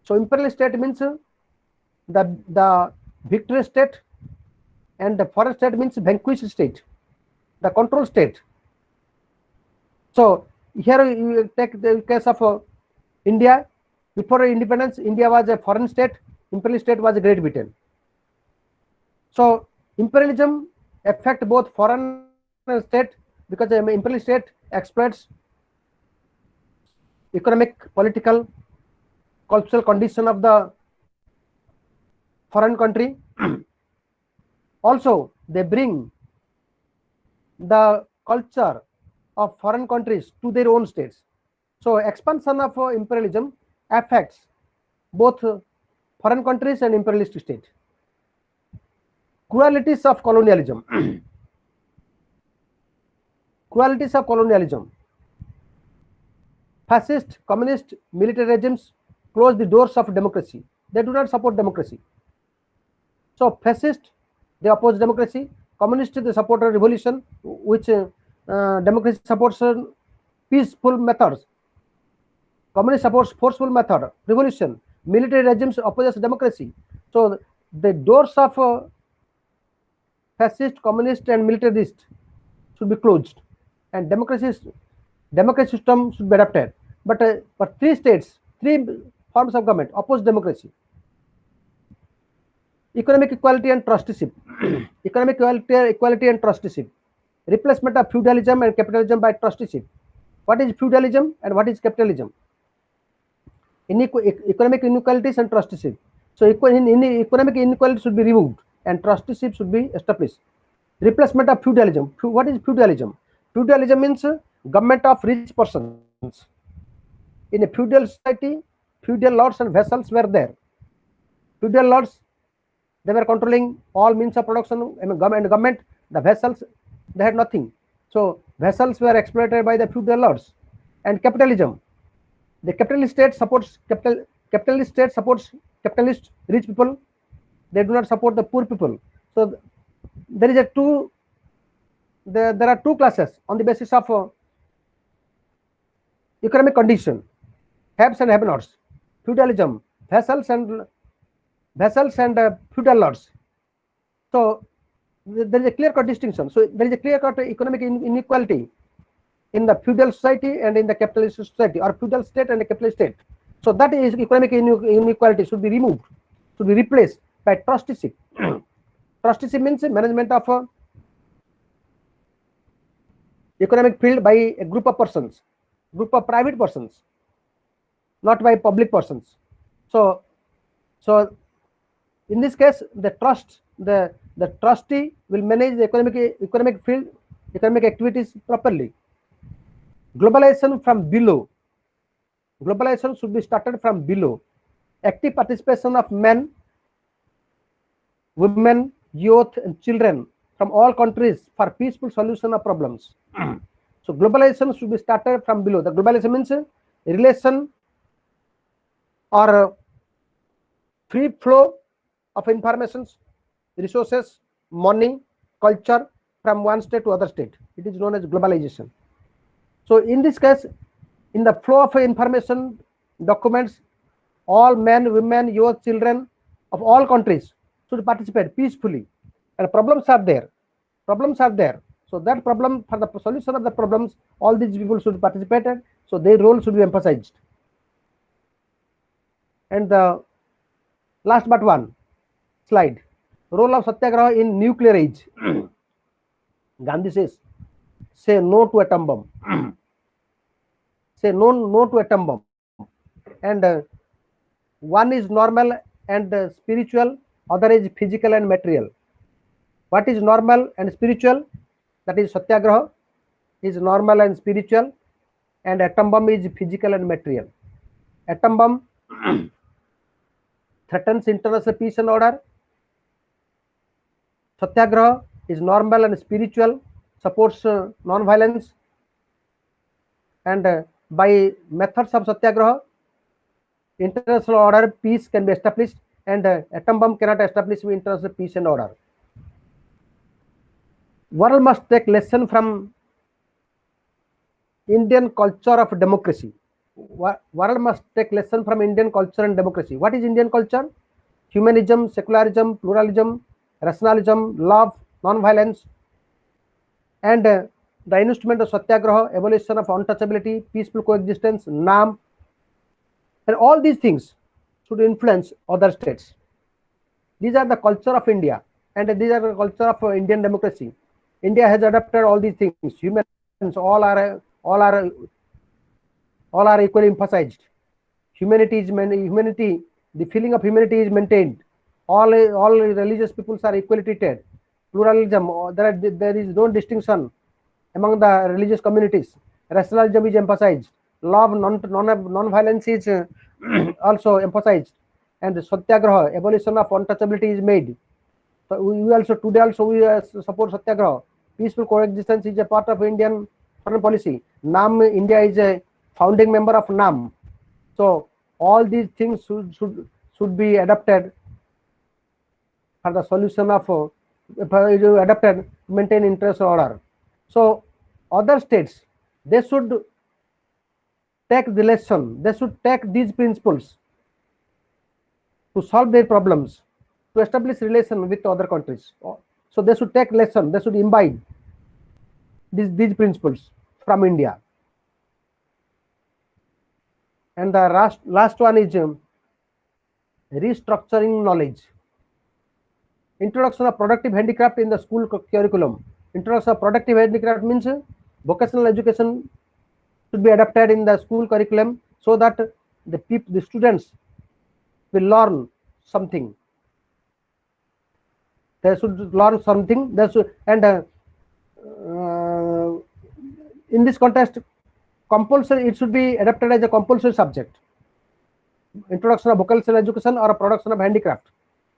A: So imperial state means the victory state, and the foreign state means vanquished state, the control state. So here you take the case of India. Before independence, India was a foreign state, imperial state was Great Britain. So imperialism affect both foreign state, because the imperialist state exploits economic, political, cultural condition of the foreign country. Also, they bring the culture of foreign countries to their own states. So, expansion of imperialism affects both foreign countries and imperialist state. Qualities of colonialism. Qualities of colonialism. Fascist, communist, military regimes close the doors of democracy. They do not support democracy. So, fascist, they oppose democracy. Communist, they support a revolution, which democracy supports peaceful methods. Communist supports forceful method, revolution. Military regimes opposes democracy. So, the doors of fascist, communist, and militarist should be closed, and democracy system should be adopted. But three states, three forms of government oppose democracy. Economic equality and trusteeship. Economic equality and trusteeship. Replacement of feudalism and capitalism by trusteeship. What is feudalism and what is capitalism? Economic inequalities and trusteeship. So economic inequality should be removed and trusteeship should be established. Replacement of feudalism. What is feudalism? Feudalism means government of rich persons. In a feudal society, feudal lords and vassals were there. Feudal lords, they were controlling all means of production, and government, the vassals, they had nothing. So vassals were exploited by the feudal lords. And capitalism, the capitalist state supports capitalist rich people. They do not support the poor people. So there are two classes on the basis of economic condition: haves and have-nots. Feudalism, vassals and feudal lords. So there is a clear-cut distinction. So there is a clear-cut economic inequality in the feudal society and in the capitalist society, or feudal state and the capitalist state. So that is economic inequality should be removed, should be replaced by trusteeship. Trusteeship means management of economic field by a group of persons, group of private persons, not by public persons. So in this case, the trustee will manage the economic field, economic activities properly. Globalization from below. Globalization should be started from below. Active participation of men, women, youth, and children from all countries for peaceful solution of problems. So globalization should be started from below. The globalization means relation or free flow of informations, resources, money, culture from one state to other state. It is known as globalization. So in this case, in the flow of information, documents, all men, women, youth, children of all countries should participate peacefully. And problems are there. So that problem, for the solution of the problems, all these people should participate. So their role should be emphasized. And the last but one slide, role of Satyagraha in nuclear age. Gandhi says, say no to atom bomb. Say no to atom bomb. And one is normal and spiritual, other is physical and material. What is normal and spiritual? That is Satyagraha is normal and spiritual, and atom bomb is physical and material. Atom bomb threatens international peace and order. Satyagraha is normal and spiritual, supports non-violence, and by methods of Satyagraha, international order, peace can be established, and atom bomb cannot establish international peace and order. World must take lesson from Indian culture of democracy. World must take lesson from Indian culture and democracy. What is Indian culture? Humanism, secularism, pluralism, rationalism, love, non-violence, and the instrument of Satyagraha, abolition of untouchability, peaceful coexistence, NAM, and all these things should influence other states. These are the culture of India, and these are the culture of Indian democracy. India has adopted all these things: human all are all are all are equally emphasized. Humanity, the feeling of humanity is maintained. All religious peoples are equally treated. Pluralism, there is no distinction among the religious communities. Rationalism is emphasized. Love, non-violence is also emphasized. And satyagraha, abolition of untouchability is made. So we also today also we support satyagraha. Peaceful coexistence is a part of Indian foreign policy. NAM, India is a founding member of NAM. So all these things should be adapted for the solution of adapted to maintain international order. So other states, they should take the lesson. They should take these principles to solve their problems, to establish relation with other countries. So they should take lesson. They should imbibe these principles from India. And the last one is restructuring knowledge. Introduction of productive handicraft in the school curriculum. Introduction of productive handicraft means vocational education should be adapted in the school curriculum so that the students will learn something. They should learn something. They should, and in this context, compulsory, it should be adapted as a compulsory subject. Introduction of vocational education or a production of handicraft.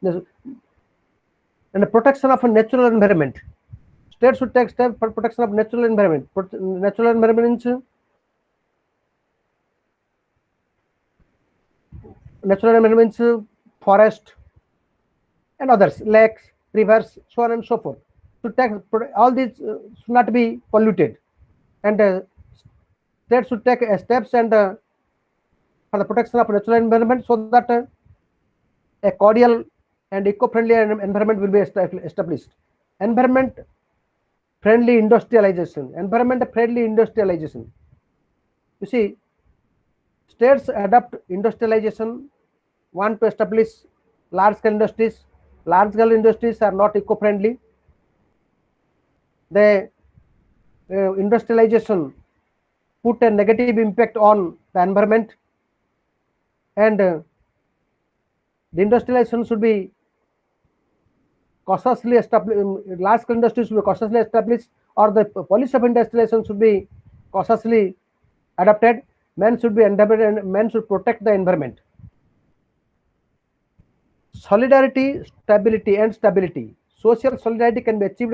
A: And the protection of a natural environment. State should take steps for protection of natural environment. Natural environment means forest and others, lakes, rivers, so on and so forth. To take all these should not be polluted, and state should take steps and for the protection of natural environment so that a cordial and eco-friendly environment will be established. Environment-friendly industrialization. Environment-friendly industrialization. You see, states adopt industrialization, want to establish large-scale industries. Large-scale industries are not eco-friendly. The industrialization put a negative impact on the environment, and the industrialization should be cautiously established. Large-scale industries should be cautiously established, or the policy of industrialization should be cautiously adapted. Men should be independent, and men should protect the environment. Solidarity, stability, and stability. Social solidarity can be achieved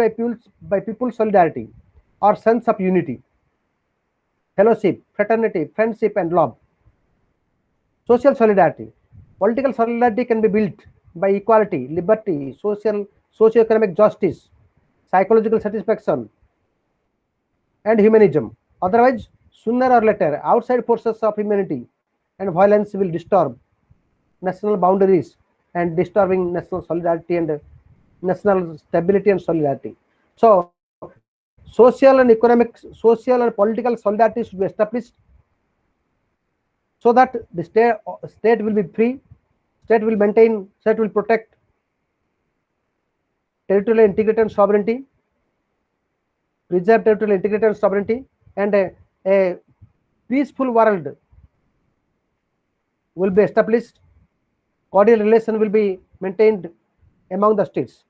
A: by people's solidarity or sense of unity, fellowship, fraternity, friendship, and love. Social solidarity. Political solidarity can be built by equality, liberty, socio-economic justice, psychological satisfaction, and humanism. Otherwise, sooner or later, outside forces of humanity and violence will disturb national boundaries and disturbing national solidarity and national stability and solidarity. So, social and political solidarity should be established so that the state will be free, state will maintain, state will protect territorial integrity and sovereignty, preserve territorial integrity and sovereignty, and a peaceful world will be established. Cordial relation will be maintained among the states.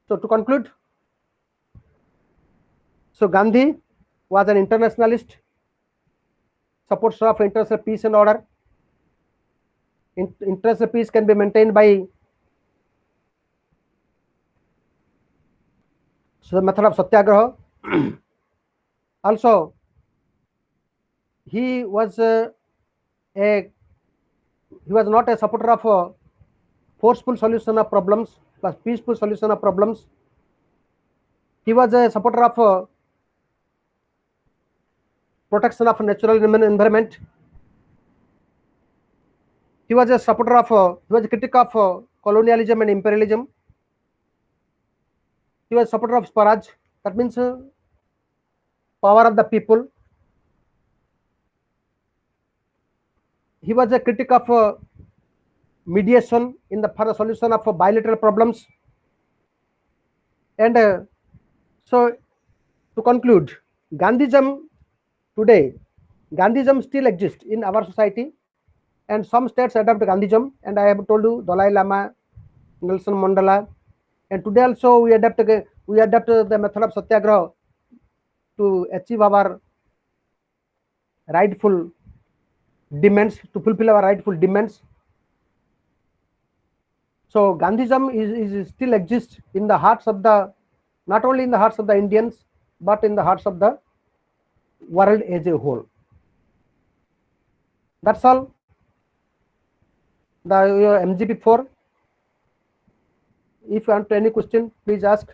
A: So to conclude, so Gandhi was an internationalist, supporter of international peace and order. International peace can be maintained by the method of satyagraha. Also, he was not a supporter of forceful solution of problems, but peaceful solution of problems. He was a supporter of protection of natural environment. He was a supporter of, he was a critic of colonialism and imperialism. He was a supporter of Swaraj, that means power of the people. He was a critic of mediation for the solution of bilateral problems. And so to conclude, Gandhism today, Gandhism still exists in our society, and some states adopt Gandhism. And I have told you Dalai Lama, Nelson Mandela, and today also we adapt the method of satyagraha to achieve our rightful demands, to fulfill our rightful demands. So Gandhism is still exists in the hearts of the, not only in the hearts of the Indians, but in the hearts of the world as a whole. That's all. The MGP-4. If you want any question, please ask.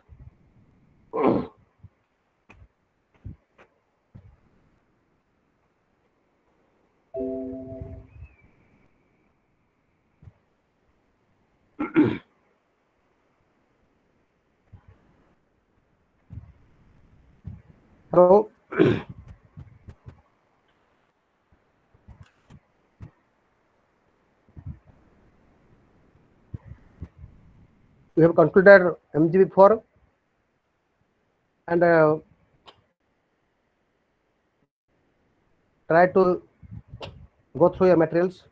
A: Hello. We have concluded MGP-4, and try to go through your materials.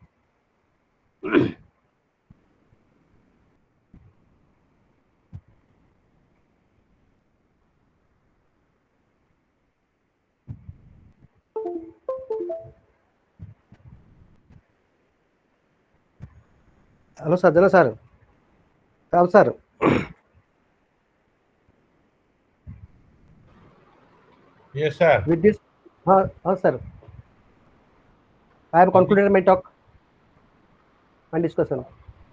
A: Hello, sir. Jana, sir. Sir.
B: Yes, sir.
A: With this, sir, I have concluded my talk and discussion.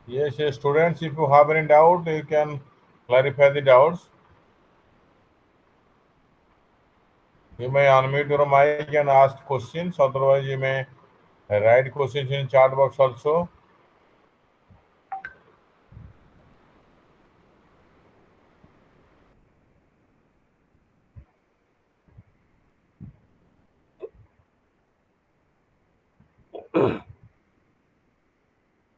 B: Yes, yes, students, if you have any doubt, you can clarify the doubts. You may unmute your mic and ask questions. Otherwise, you may write questions in chat box also.